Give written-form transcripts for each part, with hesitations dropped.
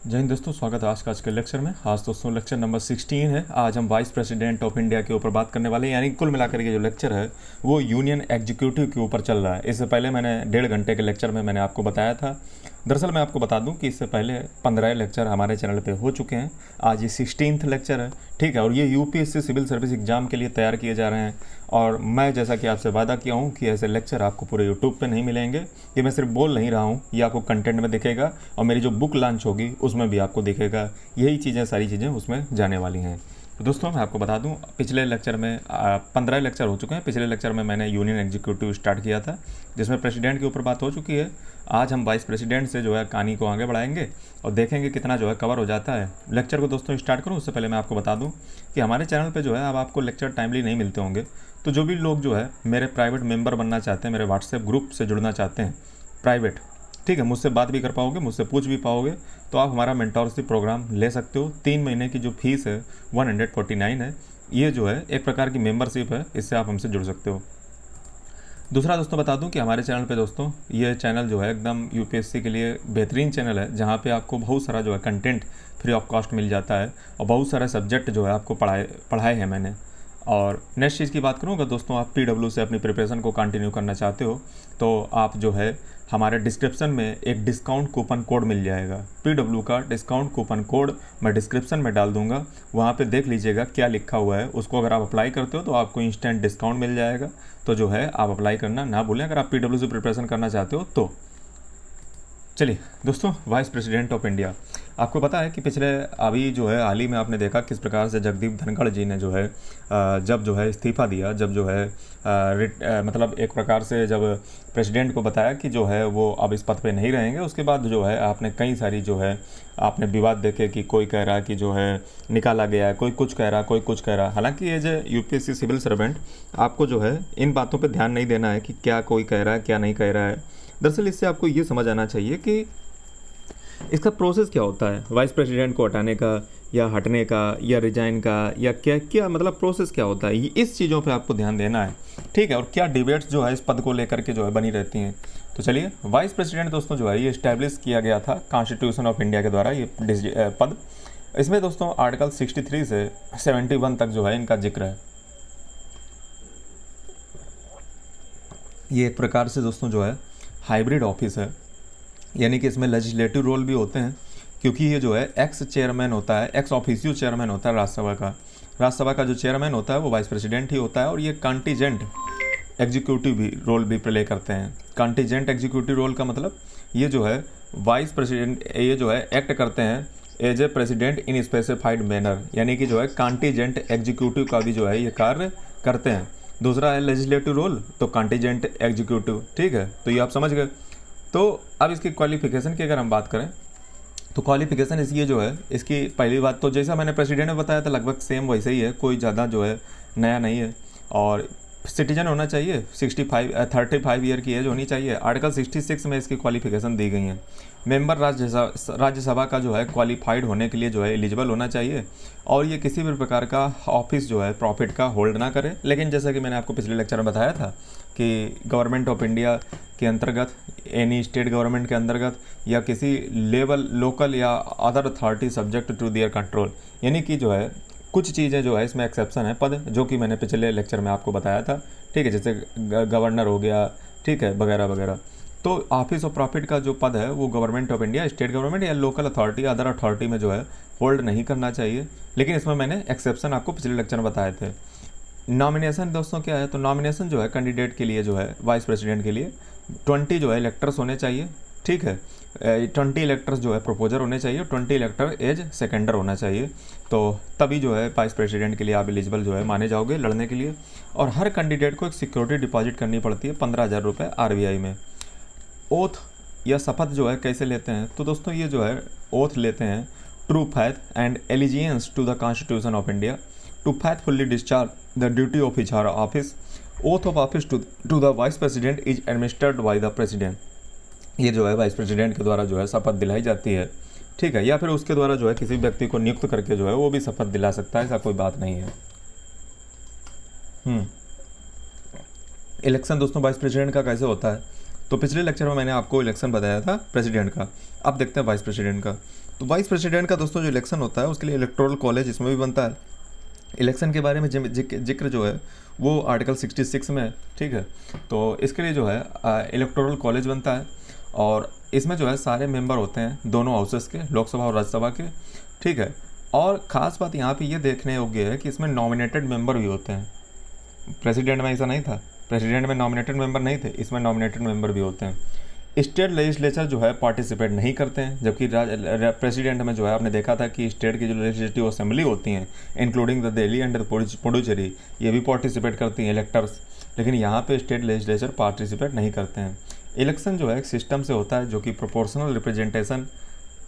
जय हिंद दोस्तों, स्वागत है आज के लेक्चर में। आज दोस्तों लेक्चर नंबर 16 है। आज हम वाइस प्रेसिडेंट ऑफ इंडिया के ऊपर बात करने वाले हैं। यानी कुल मिलाकर के जो लेक्चर है वो यूनियन एग्जीक्यूटिव के ऊपर चल रहा है। इससे पहले मैंने 1.5 घंटे के लेक्चर में मैंने आपको बताया था। दरअसल मैं आपको बता दूं कि इससे पहले 15 लेक्चर हमारे चैनल पे हो चुके हैं। आज ये 16th लेक्चर है, ठीक है। और ये यूपीएससी सिविल सर्विस एग्जाम के लिए तैयार किए जा रहे हैं। और मैं जैसा कि आपसे वादा किया हूँ कि ऐसे लेक्चर आपको पूरे यूट्यूब पे नहीं मिलेंगे। ये मैं सिर्फ बोल नहीं रहा हूँ, ये आपको कंटेंट में दिखेगा और मेरी जो बुक लॉन्च होगी उसमें भी आपको दिखेगा। यही चीज़ें, सारी चीज़ें उसमें जाने वाली हैं। तो दोस्तों मैं आपको बता दूं, पिछले लेक्चर में 15 लेक्चर हो चुके हैं। पिछले लेक्चर में मैंने यूनियन एग्जीक्यूटिव स्टार्ट किया था, जिसमें प्रेसिडेंट के ऊपर बात हो चुकी है। आज हम वाइस प्रेसिडेंट से जो है कहानी को आगे बढ़ाएंगे और देखेंगे कितना जो है कवर हो जाता है। लेक्चर को दोस्तों स्टार्ट करूँ उससे पहले मैं आपको बता दूं कि हमारे चैनल पर जो है अब आपको लेक्चर टाइमली नहीं मिलते होंगे। तो जो भी लोग जो है मेरे प्राइवेट मेंबर बनना चाहते हैं, मेरे व्हाट्सएप ग्रुप से जुड़ना चाहते हैं प्राइवेट, ठीक है, मुझसे बात भी कर पाओगे, मुझसे पूछ भी पाओगे, तो आप हमारा मेंटोरशिप प्रोग्राम ले सकते हो। 3 महीने की जो फीस है 149 है। ये जो है एक प्रकार की मेंबरशिप है, इससे आप हमसे जुड़ सकते हो। दूसरा दोस्तों बता दूं कि हमारे चैनल पे दोस्तों ये चैनल जो है एकदम यूपीएससी के लिए बेहतरीन चैनल है, जहाँ पे आपको बहुत सारा जो है कंटेंट फ्री ऑफ कॉस्ट मिल जाता है और बहुत सारे सब्जेक्ट जो है आपको पढ़ाए हैं मैंने। और नेक्स्ट चीज़ की बात करूँ, अगर दोस्तों आप पीडब्ल्यू से अपनी प्रिपरेशन को कंटिन्यू करना चाहते हो तो आप जो है हमारे डिस्क्रिप्शन में एक डिस्काउंट कूपन कोड मिल जाएगा। पीडब्ल्यू का डिस्काउंट कूपन कोड मैं डिस्क्रिप्शन में डाल दूंगा, वहाँ पे देख लीजिएगा क्या लिखा हुआ है। उसको अगर आप अप्लाई करते हो तो आपको इंस्टेंट डिस्काउंट मिल जाएगा। तो जो है आप अप्लाई करना ना भूलें अगर आप पीडब्ल्यू से प्रिपरेशन करना चाहते हो तो। चलिए दोस्तों, वाइस प्रेसिडेंट ऑफ इंडिया, आपको पता है कि पिछले अभी जो है हाल ही में आपने देखा किस प्रकार से जगदीप धनखड़ जी ने जो है जब जो है इस्तीफ़ा दिया, जब जो है मतलब एक प्रकार से जब प्रेसिडेंट को बताया कि जो है वो अब इस पद पे नहीं रहेंगे, उसके बाद जो है आपने कई सारी जो है आपने विवाद देखे कि कोई कह रहा है कि जो है निकाला गया है, कोई कुछ कह रहा, कोई कुछ कह रहा। हालांकि as a UPSC civil servant आपको जो है इन बातों पर ध्यान नहीं देना है कि क्या कोई कह रहा है क्या नहीं कह रहा है। दरअसल इससे आपको ये समझ आना चाहिए कि इसका प्रोसेस क्या होता है, वाइस प्रेसिडेंट को हटाने का या हटने का या रिजाइन का, या क्या क्या मतलब प्रोसेस क्या होता है, इस चीज़ों पे आपको ध्यान देना है, ठीक है। और क्या डिबेट्स जो है इस पद को लेकर के जो है बनी रहती हैं। तो चलिए, वाइस प्रेसिडेंट दोस्तों जो है ये इस्टेब्लिश किया गया था कॉन्स्टिट्यूशन ऑफ इंडिया के द्वारा, ये पद। इसमें दोस्तों आर्टिकल 63 से 71 तक जो है इनका जिक्र है। ये एक प्रकार से दोस्तों जो है हाइब्रिड ऑफिस है, यानी कि इसमें लेजिस्लेटिव रोल भी होते हैं, क्योंकि ये जो है एक्स चेयरमैन होता है, एक्स ऑफिशियो चेयरमैन होता है राज्यसभा का। राज्यसभा का जो चेयरमैन होता है वो वाइस प्रेसिडेंट ही होता है। और ये कॉन्टीजेंट एग्जीक्यूटिव भी रोल भी प्ले करते हैं। कॉन्टीजेंट एग्जीक्यूटिव रोल का मतलब ये जो है वाइस प्रेसिडेंट ये जो है एक्ट करते हैं as a president in specified manner, यानी कि जो है कॉन्टीजेंट एग्जीक्यूटिव का भी जो है ये कार्य करते हैं। दूसरा है लेजिस्लेटिव रोल, तो कॉन्टीजेंट एग्जीक्यूटिव, ठीक है। तो ये आप समझ गए। तो अब इसकी क्वालिफिकेशन की अगर हम बात करें तो क्वालिफिकेशन इसकी जो है, इसकी पहली बात तो जैसा मैंने प्रेसिडेंट में बताया था लगभग सेम वैसे ही है, कोई ज़्यादा जो है नया नहीं है। और सिटीजन होना चाहिए, 35 ईयर की एज होनी चाहिए। आर्टिकल 66 में इसकी क्वालिफिकेशन दी गई है। मेंबर राज्यसभा का जो है क्वालिफाइड होने के लिए जो है एलिजिबल होना चाहिए। और ये किसी भी प्रकार का ऑफिस जो है प्रॉफिट का होल्ड ना करे। लेकिन जैसा कि मैंने आपको पिछले लेक्चर में बताया था कि गवर्नमेंट ऑफ इंडिया के अंतर्गत, एनी स्टेट गवर्नमेंट के अंतर्गत, या किसी लेवल लोकल या other authority subject to their control, यानी कि जो है कुछ चीज़ें जो है इसमें एक्सेप्शन है पद, जो कि मैंने पिछले लेक्चर में आपको बताया था, ठीक है। जैसे गवर्नर हो गया, ठीक है, वगैरह वगैरह। तो ऑफिस ऑफ प्रॉफिट का जो पद है वो government of India, state government या लोकल अथॉरिटी, अदर अथॉरिटी में जो है होल्ड नहीं करना चाहिए। लेकिन इसमें मैंने एक्सेप्शन आपको पिछले लेक्चर में बताए थे। नॉमिनेशन दोस्तों क्या है, तो नॉमिनेशन जो है कैंडिडेट के लिए जो है वाइस प्रेसिडेंट के लिए 20 जो है इलेक्टर्स होने चाहिए, ठीक है। 20 इलेक्टर्स जो है प्रोपोजर होने चाहिए, 20 इलेक्टर एज सेकेंडर होना चाहिए। तो तभी जो है वाइस प्रेसिडेंट के लिए आप एलिजिबल जो है माने जाओगे लड़ने के लिए। और हर कैंडिडेट को एक सिक्योरिटी डिपॉजिट करनी पड़ती है 15,000 रुपये RBI में। ओथ या शपथ जो है कैसे लेते हैं, तो दोस्तों ये जो है ओथ लेते हैं true faith and allegiance to the constitution of India to faithfully discharge the duty of his her office. Oath of office to the vice president is administered by the president. ये जो है vice president के द्वारा जो है शपथ दिलाई जाती है, ठीक है। या फिर उसके द्वारा जो है किसी व्यक्ति को नियुक्त करके जो है वो भी शपथ दिला सकता है, ऐसा कोई बात नहीं है। इलेक्शन दोस्तों वाइस प्रेसिडेंट का कैसे होता है, तो पिछले लेक्चर में मैंने आपको इलेक्शन बताया था प्रेसिडेंट का। अब देखते हैं वाइस प्रेसिडेंट का। तो वाइस प्रेसिडेंट का दोस्तों जो इलेक्शन होता है उसके लिए इलेक्टोरल कॉलेज इसमें भी बनता है। इलेक्शन के बारे में जिक्र जो है वो आर्टिकल 66 में है, ठीक है। तो इसके लिए जो है इलेक्टोरल कॉलेज बनता है और इसमें जो है सारे मेंबर होते हैं दोनों हाउसेस के, लोकसभा और राज्यसभा के, ठीक है। और ख़ास बात यहाँ पे ये देखने योग्य है कि इसमें नॉमिनेटेड मेंबर भी होते हैं। प्रेसिडेंट में ऐसा नहीं था, प्रेसिडेंट में नॉमिनेटेड मेंबर नहीं थे, इसमें नॉमिनेटेड मेंबर भी होते हैं। स्टेट लेजिस्लेचर जो है पार्टिसिपेट नहीं करते हैं, जबकि प्रेसिडेंट में जो है आपने देखा था कि स्टेट की जो लेजिस्लेटिव असेंबली होती हैं including the Delhi and the Puducherry, ये भी पार्टिसिपेट करती हैं इलेक्टर्स, लेकिन यहाँ पे स्टेट लेजिस्लेचर पार्टिसिपेट नहीं करते हैं। इलेक्शन जो है एक सिस्टम से होता है जो कि प्रोपोर्शनल रिप्रेजेंटेशन,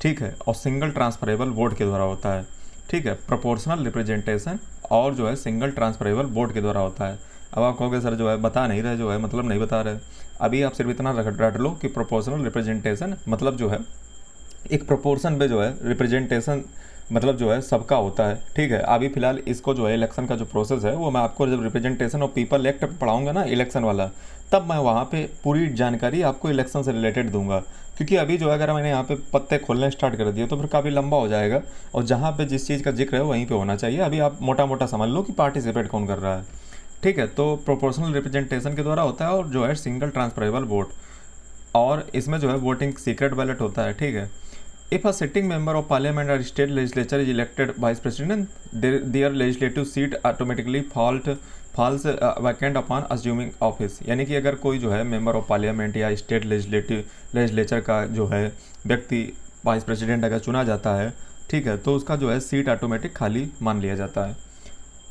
ठीक है, और सिंगल ट्रांसफरेबल वोट के द्वारा होता है, ठीक है। प्रोपोर्शनल रिप्रेजेंटेशन और जो है सिंगल ट्रांसफरेबल वोट के द्वारा होता है। अब आप कहोगे सर जो है बता नहीं रहे, जो है मतलब नहीं बता रहे। अभी आप सिर्फ इतना रट लो कि प्रोपोर्शनल रिप्रेजेंटेशन मतलब जो है एक प्रोपोर्शन पे जो है रिप्रेजेंटेशन मतलब जो है सबका होता है, ठीक है। अभी फिलहाल इसको जो है इलेक्शन का जो प्रोसेस है वो मैं आपको जब रिप्रेजेंटेशन ऑफ पीपल एक्ट पढ़ाऊंगा ना इलेक्शन वाला, तब मैं वहाँ पे पूरी जानकारी आपको इलेक्शन से रिलेटेड दूंगा। क्योंकि अभी जो है अगर मैंने यहाँ पे पत्ते खोलने स्टार्ट कर दिए तो फिर काफ़ी लंबा हो जाएगा और जहाँ पे जिस चीज़ का जिक्र है वहीं पे होना चाहिए। अभी आप मोटा मोटा समझ लो कि पार्टिसिपेट कौन कर रहा है, ठीक है। तो प्रोपोर्शनल रिप्रेजेंटेशन के द्वारा होता है और जो है सिंगल ट्रांसफरेबल वोट, और इसमें जो है वोटिंग सीक्रेट बैलेट होता है, ठीक है। If a sitting member of parliament और state legislature is elected vice president, their legislative seat automatically falls vacant upon assuming office. यानी कि अगर कोई जो है मेंबर ऑफ पार्लियामेंट या स्टेट लेजिस्लेचर का जो है व्यक्ति वाइस प्रेसिडेंट अगर चुना जाता है, ठीक है, तो उसका जो है सीट ऑटोमेटिक खाली मान लिया जाता है।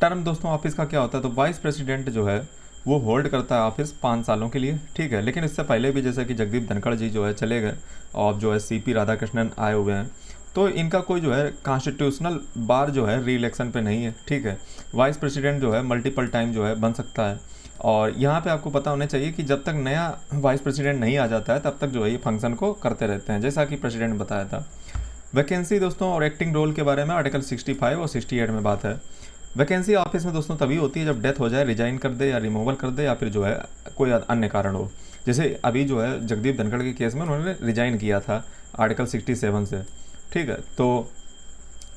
टर्म दोस्तों ऑफिस का क्या होता है, तो वाइस प्रेसिडेंट जो है वो होल्ड करता है ऑफिस 5 सालों के लिए, ठीक है। लेकिन इससे पहले भी जैसे कि जगदीप धनखड़ जी जो है चले गए और जो है सीपी राधाकृष्णन आए हुए हैं, तो इनका कोई जो है कॉन्स्टिट्यूशनल बार जो है री इलेक्शन पे नहीं है, ठीक है। वाइस प्रेसिडेंट जो है मल्टीपल टाइम जो है बन सकता है। और यहाँ पे आपको पता होना चाहिए कि जब तक नया वाइस प्रेसिडेंट नहीं आ जाता है तब तक जो है ये फंक्शन को करते रहते हैं, जैसा कि प्रेसिडेंट बताया था। वैकेंसी दोस्तों और एक्टिंग रोल के बारे में आर्टिकल 65 और 68 में बात है। वैकेंसी ऑफिस में दोस्तों तभी होती है जब डेथ हो जाए, रिजाइन कर दे या रिमूवल कर दे या फिर जो है कोई अन्य कारण हो। जैसे अभी जो है जगदीप धनखड़ के केस में उन्होंने रिजाइन किया था आर्टिकल 67 से, ठीक है। तो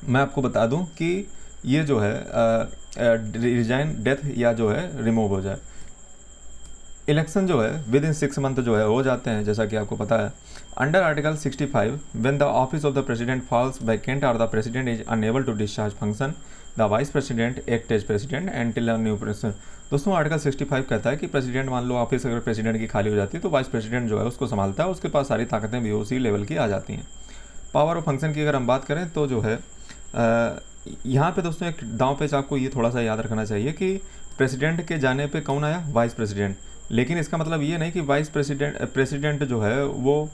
मैं आपको बता दूं कि ये जो है रिजाइन, डेथ या जो है रिमूव हो जाए। इलेक्शन जो है विद इन 6 मंथ जो है हो जाते हैं, जैसा कि आपको पता है। Under article 65 when the office of the president falls vacant और the president is unable to discharge function, the vice president act as president until new president. दोस्तों आर्टिकल 65 कहता है कि प्रेसिडेंट, मान लो ऑफिस अगर प्रेसिडेंट की खाली हो जाती है तो वाइस प्रेसिडेंट जो है उसको संभालता है, उसके पास सारी ताकतें भी उसी लेवल की आ जाती हैं। पावर ऑफ फंक्शन की अगर हम बात करें तो जो है यहाँ पे दोस्तों एक दांव पेच आपको ये थोड़ा सा याद रखना चाहिए कि प्रेसिडेंट के जाने पे कौन आया, वाइस प्रेसिडेंट। लेकिन इसका मतलब ये नहीं कि वाइस प्रेसिडेंट जो है वो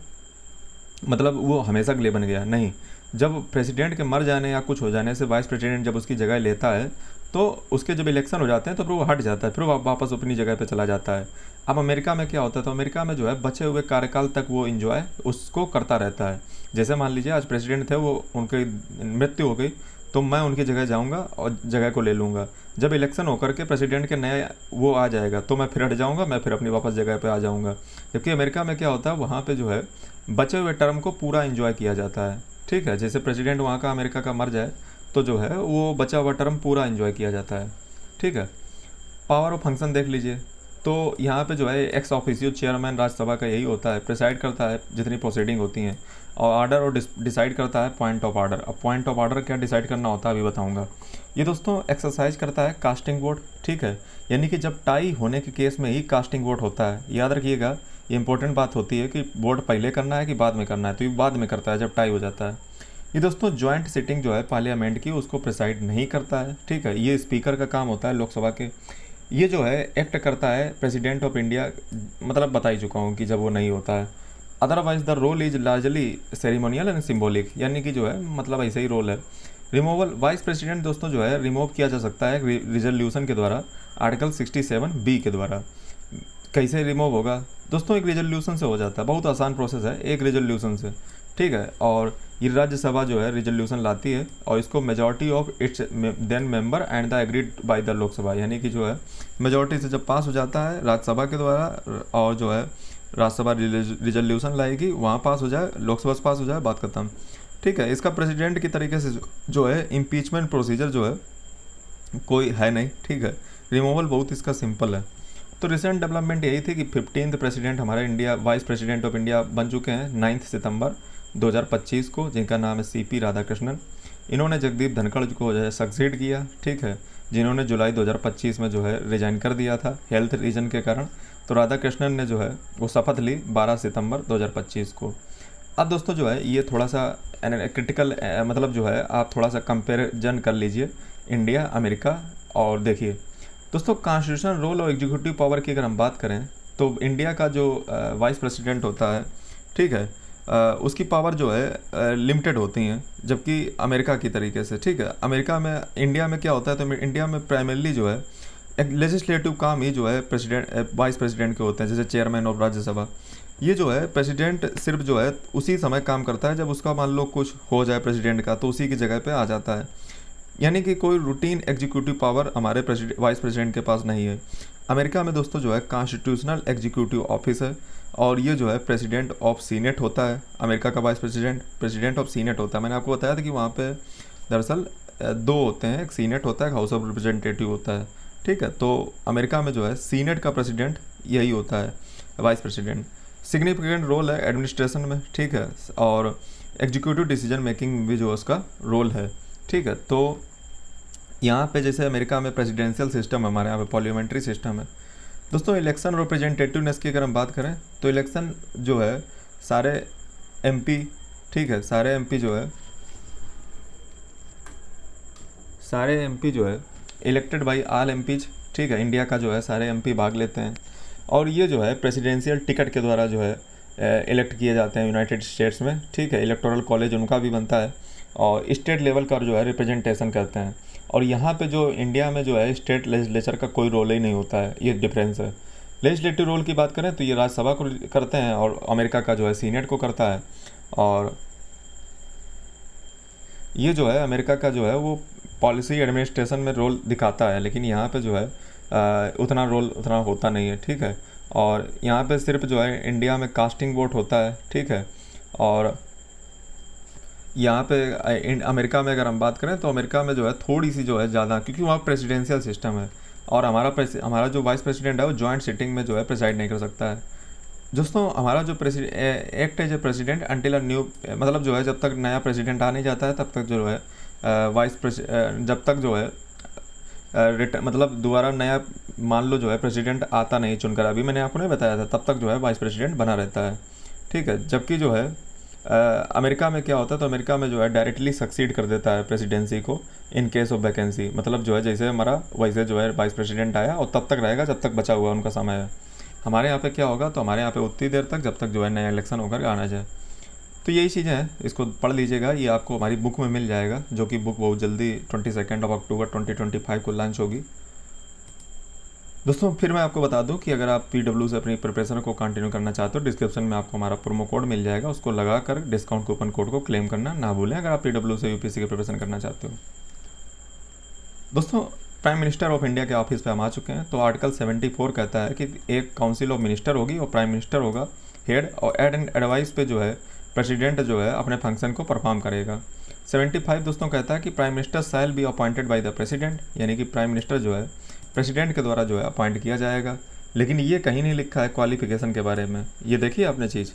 मतलब वो हमेशा के लिए बन गया, नहीं। जब प्रेसिडेंट के मर जाने या कुछ हो जाने से वाइस प्रेसिडेंट जब उसकी जगह लेता है तो उसके जब इलेक्शन हो जाते हैं तो फिर वो हट जाता है, फिर वो वापस अपनी जगह पे चला जाता है। अब अमेरिका में क्या होता है, तो अमेरिका में जो है बचे हुए कार्यकाल तक वो इंजॉय उसको करता रहता है। जैसे मान लीजिए आज प्रेसिडेंट थे, वो उनकी मृत्यु हो गई तो मैं उनकी जगह जाऊंगा और जगह को ले लूँगा। जब इलेक्शन होकर के प्रेसिडेंट के नया वो आ जाएगा तो मैं फिर हट जाऊंगा, मैं फिर अपनी वापस जगह पे आ जाऊंगा। जबकि अमेरिका में क्या होता है, वहाँ पे जो है बचे हुए टर्म को पूरा एंजॉय किया जाता है, ठीक है। जैसे प्रेसिडेंट वहाँ का अमेरिका का मर जाए तो जो है वो बचा हुआ टर्म पूरा एंजॉय किया जाता है, ठीक है। पावर ऑफ फंक्शन देख लीजिए, तो यहाँ पे जो है एक्स ऑफिसियो चेयरमैन राज्यसभा का यही होता है, प्रिसाइड करता है जितनी प्रोसीडिंग होती हैं, और ऑर्डर और डिसाइड करता है पॉइंट ऑफ ऑर्डर। अब पॉइंट ऑफ ऑर्डर क्या डिसाइड करना होता है अभी बताऊंगा। ये दोस्तों एक्सरसाइज करता है कास्टिंग वोट, ठीक है। यानी कि जब टाई होने के केस में ही कास्टिंग वोट होता है, याद रखिएगा ये इंपॉर्टेंट बात होती है कि वोट पहले करना है कि बाद में करना है, तो ये बाद में करता है जब टाई हो जाता है। ये दोस्तों जॉइंट सिटिंग जो है पार्लियामेंट की उसको प्रिसाइड नहीं करता है, ठीक है। ये स्पीकर का काम होता है लोकसभा के। ये जो है एक्ट करता है प्रेसिडेंट ऑफ इंडिया, मतलब बता ही चुका हूँ कि जब वो नहीं होता है। Otherwise the role is largely ceremonial and symbolic, यानी कि जो है मतलब ऐसे ही रोल है। रिमूवल, वाइस प्रेसिडेंट दोस्तों जो है रिमूव किया जा सकता है रिजोल्यूशन के द्वारा, आर्टिकल 67B के द्वारा। कैसे रिमूव होगा दोस्तों, एक रिजोल्यूशन से हो जाता है, बहुत आसान प्रोसेस है, एक रिजोल्यूशन से, ठीक है। और ये राज्यसभा जो है रिजोल्यूशन लाती है और इसको majority of its then member and the agreed by the Lok Sabha, यानी कि जो है मेजॉरिटी से जब पास हो जाता है राज्यसभा के द्वारा और जो है राज्यसभा रिजोल्यूशन लाएगी, वहाँ पास हो जाए, लोकसभा से पास हो जाए, बात खत्म, ठीक है। इसका प्रेसिडेंट की तरीके से जो है इम्पीचमेंट प्रोसीजर जो है कोई है नहीं, ठीक है। रिमूवल बहुत इसका सिंपल है। तो रिसेंट डेवलपमेंट यही थी कि 15th प्रेसिडेंट हमारे India vice president of India बन चुके हैं 9 सितंबर 2025 को, जिनका नाम है सीपी राधाकृष्णन। इन्होंने जगदीप धनखड़ को जो है सक्सीड किया, ठीक है, जिन्होंने जुलाई 2025 में जो है रिजाइन कर दिया था हेल्थ रीजन के कारण। तो राधाकृष्णन ने जो है वो शपथ ली 12 सितंबर 2025 को। अब दोस्तों जो है ये थोड़ा सा क्रिटिकल मतलब जो है आप थोड़ा सा कंपेरिजन कर लीजिए इंडिया अमेरिका। और देखिए दोस्तों, कॉन्स्टिट्यूशनल रोल और एग्जीक्यूटिव पावर की अगर हम बात करें तो इंडिया का जो वाइस प्रेसिडेंट होता है, ठीक है, उसकी पावर जो है लिमिटेड होती हैं, जबकि अमेरिका की तरीके से, ठीक है, अमेरिका में इंडिया में क्या होता है, तो इंडिया में प्राइमरली जो है एक लेजिस्लेटिव काम ही जो है प्रेसिडेंट वाइस प्रेसिडेंट के होते हैं, जैसे चेयरमैन ऑफ राज्यसभा। ये जो है प्रेसिडेंट सिर्फ जो है उसी समय काम करता है जब उसका मान लो कुछ हो जाए प्रेसिडेंट का, तो उसी की जगह पे आ जाता है। यानी कि कोई रूटीन एग्जीक्यूटिव पावर हमारे वाइस प्रेसिडेंट के पास नहीं है। अमेरिका में दोस्तों जो है कॉन्स्टिट्यूशनल एग्जीक्यूटिव ऑफिस है, और ये जो है प्रेसिडेंट ऑफ सीनेट होता है। अमेरिका का vice president president of senate होता है। मैंने आपको बताया था कि वहाँ पे दरअसल दो होते हैं, एक सीनेट होता है, एक हाउस ऑफ रिप्रेजेंटेटिव होता है, ठीक है। तो अमेरिका में जो है सीनेट का प्रेसिडेंट यही होता है, वाइस प्रेसिडेंट। सिग्निफिकेंट रोल है एडमिनिस्ट्रेशन में, ठीक है, और एग्जीक्यूटिव डिसीजन मेकिंग में भी जो उसका रोल है, ठीक है। तो यहाँ पे जैसे अमेरिका में प्रेसिडेंशियल सिस्टम है, हमारे यहाँ पे पार्लियामेंट्री सिस्टम है। दोस्तों इलेक्शन रिप्रेजेंटेटिवनेस की अगर हम बात करें तो इलेक्शन जो है सारे एमपी, ठीक है, सारे एमपी जो है इलेक्टेड बाई ऑल एमपीज, ठीक है, इंडिया का जो है सारे एमपी भाग लेते हैं, और ये जो है प्रेसिडेंशियल टिकट के द्वारा जो है इलेक्ट किए जाते हैं यूनाइटेड स्टेट्स में, ठीक है। इलेक्टोरल कॉलेज उनका भी बनता है, और स्टेट लेवल का जो है रिप्रेजेंटेशन करते हैं। और यहाँ पे जो इंडिया में जो है स्टेट लेजिस्लेचर का कोई रोल ही नहीं होता है, ये डिफरेंस है। लेजिस्लेटिव रोल की बात करें तो ये राज्यसभा को करते हैं, और अमेरिका का जो है सीनेट को करता है। और ये जो है अमेरिका का जो है वो पॉलिसी एडमिनिस्ट्रेशन में रोल दिखाता है, लेकिन यहाँ पे जो है उतना रोल उतना होता नहीं है, ठीक है। और यहाँ पे सिर्फ जो है इंडिया में कास्टिंग वोट होता है, ठीक है। और यहाँ पे अमेरिका में अगर हम बात करें तो अमेरिका में जो है थोड़ी सी जो है ज़्यादा, क्योंकि वहाँ प्रेसिडेंशियल सिस्टम है, और हमारा जो वाइस प्रेसिडेंट है वो जॉइंट सिटिंग में जो है प्रेसाइड नहीं कर सकता है। दोस्तों हमारा जो act as a president until a new, मतलब जो है जब तक नया प्रेसिडेंट आ नहीं जाता है तब तक जो है जब तक जो है मतलब दोबारा नया मान लो जो है प्रेसिडेंट आता नहीं चुनकर, अभी मैंने आपको नहीं बताया था, तब तक जो है वाइस प्रेसिडेंट बना रहता है, ठीक है। जबकि जो है अमेरिका में क्या होता है, तो अमेरिका में जो है डायरेक्टली सक्सीड कर देता है प्रेसिडेंसी को इन केस ऑफ वैकेंसी। मतलब जो है जैसे हमारा वैसे जो है वाइस प्रेसिडेंट आया और तब तक रहेगा जब तक बचा हुआ उनका समय है। हमारे यहाँ पे क्या होगा, तो हमारे यहाँ पे उतनी देर तक जब तक जो है नया इलेक्शन होकर आना जाए। तो यही चीज़ें हैं, इसको पढ़ लीजिएगा, ये आपको हमारी बुक में मिल जाएगा, जो कि बुक बहुत जल्दी 22 अक्टूबर 2025 को लॉन्च होगी। दोस्तों फिर मैं आपको बता दूं कि अगर आप PW से अपनी प्रिपरेशन को कंटिन्यू करना चाहते हो, डिस्क्रिप्शन में आपको हमारा प्रोमो कोड मिल जाएगा, उसको लगाकर डिस्काउंट कूपन कोड को क्लेम करना ना भूलें अगर आप PW से UPSC की प्रिपरेशन करना चाहते हो। दोस्तों प्राइम मिनिस्टर ऑफ इंडिया के ऑफिस पे हम आ चुके हैं। तो आर्टिकल 74 कहता है कि एक काउंसिल ऑफ मिनिस्टर होगी और प्राइम मिनिस्टर होगा हेड, और एड एंड एडवाइस पे जो है प्रेसिडेंट जो है अपने फंक्शन को परफॉर्म करेगा। 75 दोस्तों कहता है कि prime minister shall be appointed by the president, यानी कि प्राइम मिनिस्टर जो है प्रेसिडेंट के द्वारा जो है अपॉइंट किया जाएगा। लेकिन ये कहीं नहीं लिखा है क्वालिफिकेशन के बारे में। ये देखिए आपने चीज़,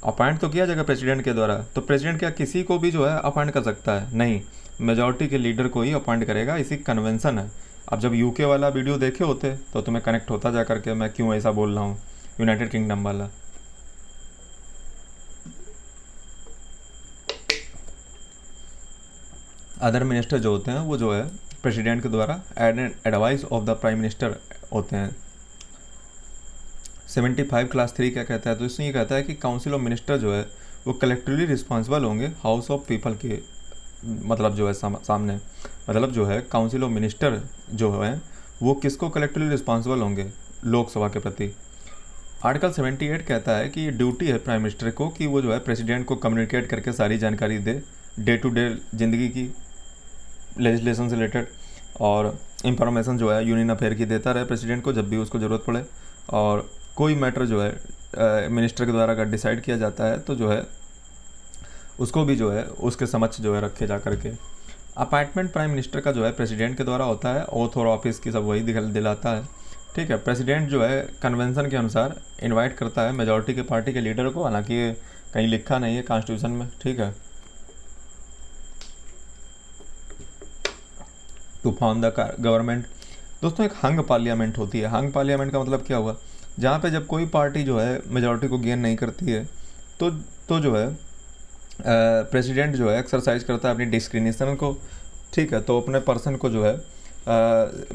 अपॉइंट तो किया जाएगा प्रेसिडेंट के द्वारा, तो प्रेसिडेंट क्या किसी को भी जो है अपॉइंट कर सकता है? नहीं, मेजॉरिटी के लीडर को ही अपॉइंट करेगा, इसी कन्वेंशन है। अब जब यूके वाला वीडियो देखे होते तो तुम्हें कनेक्ट होता जा करके मैं क्यों ऐसा बोल रहा हूँ, यूनाइटेड किंगडम वाला। अदर मिनिस्टर जो होते हैं वो जो है प्रेसिडेंट के द्वारा aid and advice of the prime minister होते हैं। 75 क्लास 3 क्या कहता है, तो इसमें ये कहता है कि काउंसिल ऑफ मिनिस्टर जो है वो कलेक्टिवली रिस्पॉन्सिबल होंगे हाउस ऑफ पीपल के, मतलब जो है सामने, मतलब जो है काउंसिल ऑफ मिनिस्टर जो है वो किसको कलेक्टिवली रिस्पॉन्सिबल होंगे, लोकसभा के प्रति। आर्टिकल 78 कहता है कि ये ड्यूटी है प्राइम मिनिस्टर को कि वो जो है प्रेसिडेंट को कम्युनिकेट करके सारी जानकारी दे, डे टू डे ज़िंदगी की, लेजिस्लेशन से रिलेटेड, और इंफॉर्मेशन जो है यूनियन अफेयर की देता रहे प्रेसिडेंट को जब भी उसको ज़रूरत पड़े। और कोई मैटर जो है मिनिस्टर के द्वारा अगर डिसाइड किया जाता है तो जो है उसको भी जो है उसके समक्ष जो है रखे जा करके। अपॉइंटमेंट प्राइम मिनिस्टर का जो है प्रेसिडेंट के द्वारा होता है, ओथ और ऑफिस की सब वही दिलाता है, ठीक है। प्रेसिडेंट जो है कन्वेंशन के अनुसार इनवाइट करता है मेजॉरिटी के पार्टी के लीडर को, हालांकि ये कहीं लिखा नहीं है कॉन्स्टिट्यूशन में, ठीक है, टू फॉर्म द गवर्नमेंट। दोस्तों एक हंग पार्लियामेंट होती है। हंग पार्लियामेंट का मतलब क्या हुआ, जहाँ पे जब कोई पार्टी जो है मेजॉरिटी को गेन नहीं करती है तो जो है प्रेसिडेंट जो है एक्सरसाइज करता है अपनी डिस्क्रिमिनेशन को, ठीक है। तो अपने पर्सन को जो है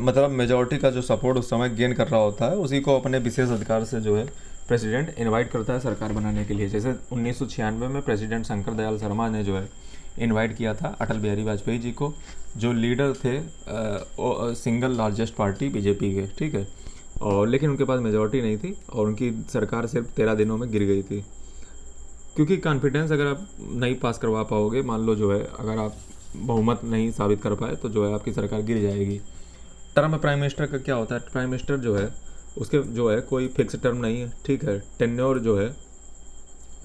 मतलब मेजॉरिटी का जो सपोर्ट उस समय गेन कर रहा होता है उसी को अपने विशेष अधिकार से जो है प्रेसिडेंट इनवाइट करता है सरकार बनाने के लिए। जैसे 1996 में प्रेसिडेंट शंकर दयाल शर्मा ने जो है इनवाइट किया था अटल बिहारी वाजपेयी जी को, जो लीडर थे सिंगल लार्जेस्ट पार्टी बीजेपी के, ठीक है। और लेकिन उनके पास मेजॉरिटी नहीं थी और उनकी सरकार सिर्फ 13 दिनों में गिर गई थी, क्योंकि कॉन्फिडेंस अगर आप नहीं पास करवा पाओगे, मान लो जो है अगर आप बहुमत नहीं साबित कर पाए तो जो है आपकी सरकार गिर जाएगी। टर्म प्राइम मिनिस्टर का क्या होता है, प्राइम मिनिस्टर जो है उसके जो है कोई फिक्स टर्म नहीं है, ठीक है। टेन्योर जो है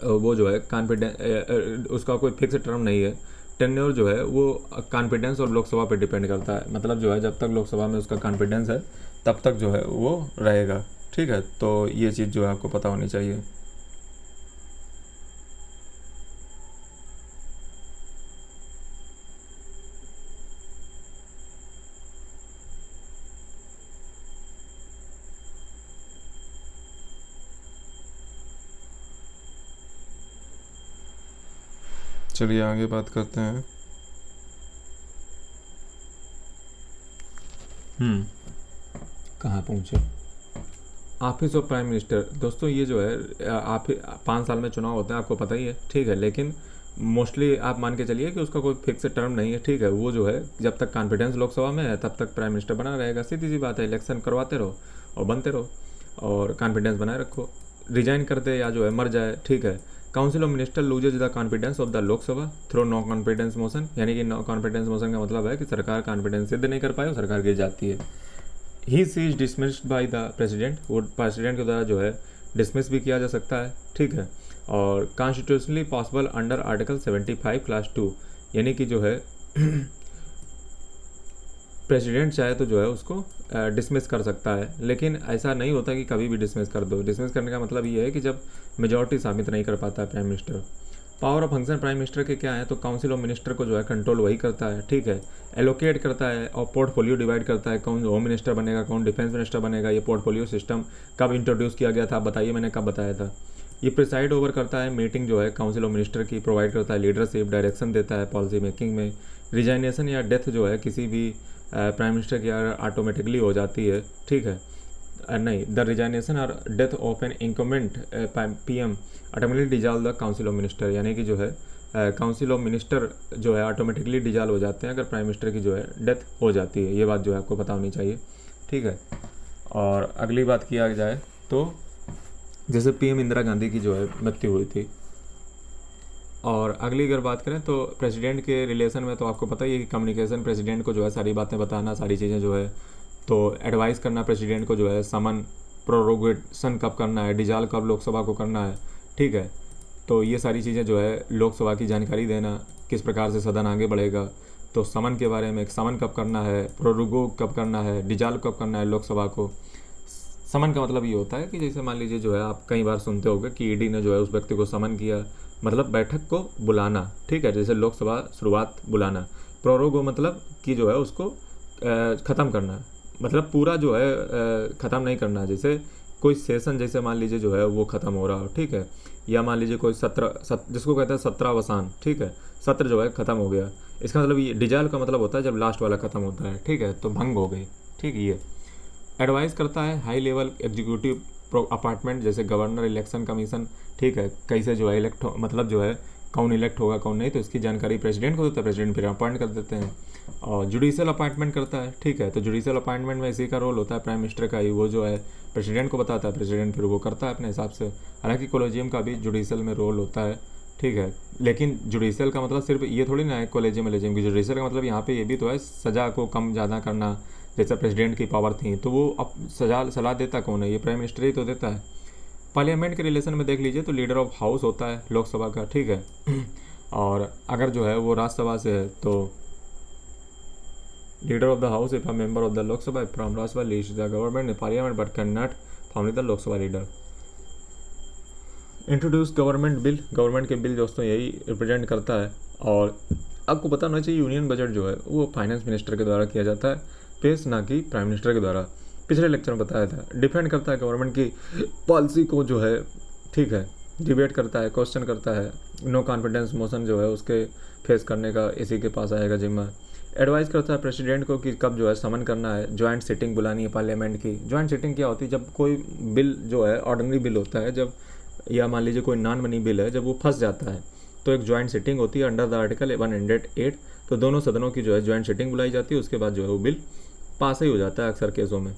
वो जो है कॉन्फिडेंस, उसका कोई फिक्स टर्म नहीं है। टेन्योर जो है वो कॉन्फिडेंस और लोकसभा पे डिपेंड करता है, मतलब जो है जब तक लोकसभा में उसका कॉन्फिडेंस है तब तक जो है वो रहेगा, ठीक है। तो ये चीज़ जो है आपको पता होनी चाहिए। चलिए आगे बात करते हैं। कहाँ पहुँचे, ऑफिस ऑफ प्राइम मिनिस्टर। दोस्तों ये जो है आप 5 साल में चुनाव होते हैं, आपको पता ही है, ठीक है। लेकिन मोस्टली आप मान के चलिए कि उसका कोई फिक्स टर्म नहीं है, ठीक है। वो जो है जब तक कॉन्फिडेंस लोकसभा में है तब तक प्राइम मिनिस्टर बना रहेगा, सीधी सी बात है। इलेक्शन करवाते रहो और बनते रहो और कॉन्फिडेंस बनाए रखो। रिजाइन कर दे या जो है मर जाए, ठीक है। Council of minister loses the confidence of the Lok Sabha through no confidence motion, यानी कि नो कॉन्फिडेंस मोशन का मतलब है कि सरकार कॉन्फिडेंस सिद्ध नहीं कर पाए और सरकार गिर जाती है। He she is dismissed by the president, वो प्रेसिडेंट के द्वारा जो है डिसमिस भी किया जा सकता है, ठीक है। और constitutionally possible under article 75 class 2, यानी कि जो है प्रेसिडेंट चाहे तो जो है उसको डिसमिस कर सकता है, लेकिन ऐसा नहीं होता कि कभी भी डिसमिस कर दो। डिसमिस करने का मतलब ये है कि जब मेजॉरिटी साबित नहीं कर पाता है prime minister. Power of function prime minister के क्या है, तो काउंसिल ऑफ मिनिस्टर को जो है कंट्रोल वही करता है, ठीक है। एलोकेट करता है और पोर्टफोलियो डिवाइड करता है, कौन होम मिनिस्टर बनेगा, कौन डिफेंस मिनिस्टर बनेगा। ये पोर्टफोलियो सिस्टम कब इंट्रोड्यूस किया गया था, आप बताइए, मैंने कब बताया था। ये प्रिसाइड ओवर करता है मीटिंग जो है काउंसिल ऑफ मिनिस्टर की, प्रोवाइड करता है लीडरशिप, डायरेक्शन देता है पॉलिसी मेकिंग में। रिजाइनेशन या डेथ जो है किसी भी प्राइम मिनिस्टर की ऑटोमेटिकली हो जाती है, ठीक है। नहीं, द रिजाइनेशन और death of an incumbent PM automatically dissolve the council of minister, यानी कि जो है काउंसिल ऑफ मिनिस्टर जो है ऑटोमेटिकली डिजॉल्व हो जाते हैं अगर प्राइम मिनिस्टर की जो है डेथ हो जाती है। ये बात जो है आपको पता होनी चाहिए, ठीक है। और अगली बात किया जाए तो जैसे पीएम इंदिरा गांधी की जो है मृत्यु हुई थी। और अगली अगर बात करें तो प्रेसिडेंट के रिलेशन में तो आपको पता ही है कि कम्युनिकेशन, प्रेसिडेंट को जो है सारी बातें बताना, सारी चीज़ें जो है तो एडवाइस करना प्रेसिडेंट को, जो है समन प्रोरोगेशन कब करना है, डिजॉल्व कब लोकसभा को करना है, ठीक है। तो ये सारी चीज़ें जो है लोकसभा की जानकारी देना, किस प्रकार से सदन आगे बढ़ेगा, तो समन के बारे में, समन कब करना है, प्रोरोगो कब करना है, डिजॉल्व कब करना है लोकसभा को। समन का मतलब ये होता है कि जैसे मान लीजिए जो है आप कई बार सुनते होंगे कि ईडी ने जो है उस व्यक्ति को समन किया, मतलब बैठक को बुलाना, ठीक है। जैसे लोकसभा शुरुआत बुलाना। प्रोरोगो मतलब कि जो है उसको ख़त्म करना, मतलब पूरा जो है ख़त्म नहीं करना। जैसे कोई सेशन, जैसे मान लीजिए जो है वो ख़त्म हो रहा हो, ठीक है। या मान लीजिए कोई जिसको कहते हैं सत्रावसान, ठीक है, सत्र जो है ख़त्म हो गया। इसका मतलब ये डिजॉल्व का मतलब होता है जब लास्ट वाला ख़त्म होता है, ठीक है, तो भंग हो गई, ठीक है। ये एडवाइस करता है हाई लेवल एग्जीक्यूटिव अपार्टमेंट, जैसे गवर्नर, इलेक्शन कमीशन, ठीक है, कैसे जो है इलेक्ट हो, मतलब जो है कौन इलेक्ट होगा कौन नहीं, तो इसकी जानकारी प्रेसिडेंट को देता है, प्रेसिडेंट फिर अपॉइंट कर देते हैं। और जुडिशियल अपॉइंटमेंट करता है, ठीक है। तो जुडिशियल अपॉइंटमेंट में इसी का रोल होता है प्राइम मिनिस्टर का ही, वो जो है प्रेसिडेंट को बताता है, प्रेसिडेंट फिर वो करता है अपने हिसाब से। हालांकि कोलेजियम का भी जुडिशियल में रोल होता है, ठीक है। लेकिन जुडिशियल का मतलब सिर्फ ये थोड़ी ना है कोलेजियम की, जुडिशियल का मतलब यहाँ पे ये भी तो है सज़ा को कम ज़्यादा करना। जैसे प्रेसिडेंट की पावर थी तो वो अब सलाह देता कौन है, ये प्राइम मिनिस्टर ही तो देता है। पार्लियामेंट के रिलेशन में देख लीजिए तो लीडर ऑफ हाउस होता है लोकसभा का, ठीक है। और अगर जो है वो राज्यसभा से है तो leader of the house if a member of the Lok Sabha from Rajya Sabha leads the government in parliament but can not form the Lok Sabha leader. Introduce government bill, government के बिल दोस्तों यही रिप्रेजेंट करता है। और आपको पता होना चाहिए यूनियन बजट जो है वो फाइनेंस मिनिस्टर के द्वारा किया जाता है पेश, ना कि प्राइम मिनिस्टर के द्वारा। पिछले लेक्चर में बताया था, डिफेंड करता है गवर्नमेंट की पॉलिसी को जो है, ठीक है, डिबेट करता है, क्वेश्चन करता है, नो कॉन्फिडेंस मोशन जो है उसके फेस करने का इसी के पास आएगा जिम्मा। एडवाइस करता है प्रेसिडेंट को कि कब जो है समन करना है, ज्वाइंट सिटिंग बुलानी है पार्लियामेंट की। ज्वाइंट सिटिंग क्या होती है? जब कोई बिल जो है ऑर्डिनरी बिल होता है, जब या मान लीजिए कोई नॉन मनी बिल है, जब वो फंस जाता है तो एक ज्वाइंट सिटिंग होती है अंडर द आर्टिकल 108। तो दोनों सदनों की जो है ज्वाइंट सिटिंग बुलाई जाती है, उसके बाद जो है वो बिल पास ही हो जाता है अक्सर केसों में।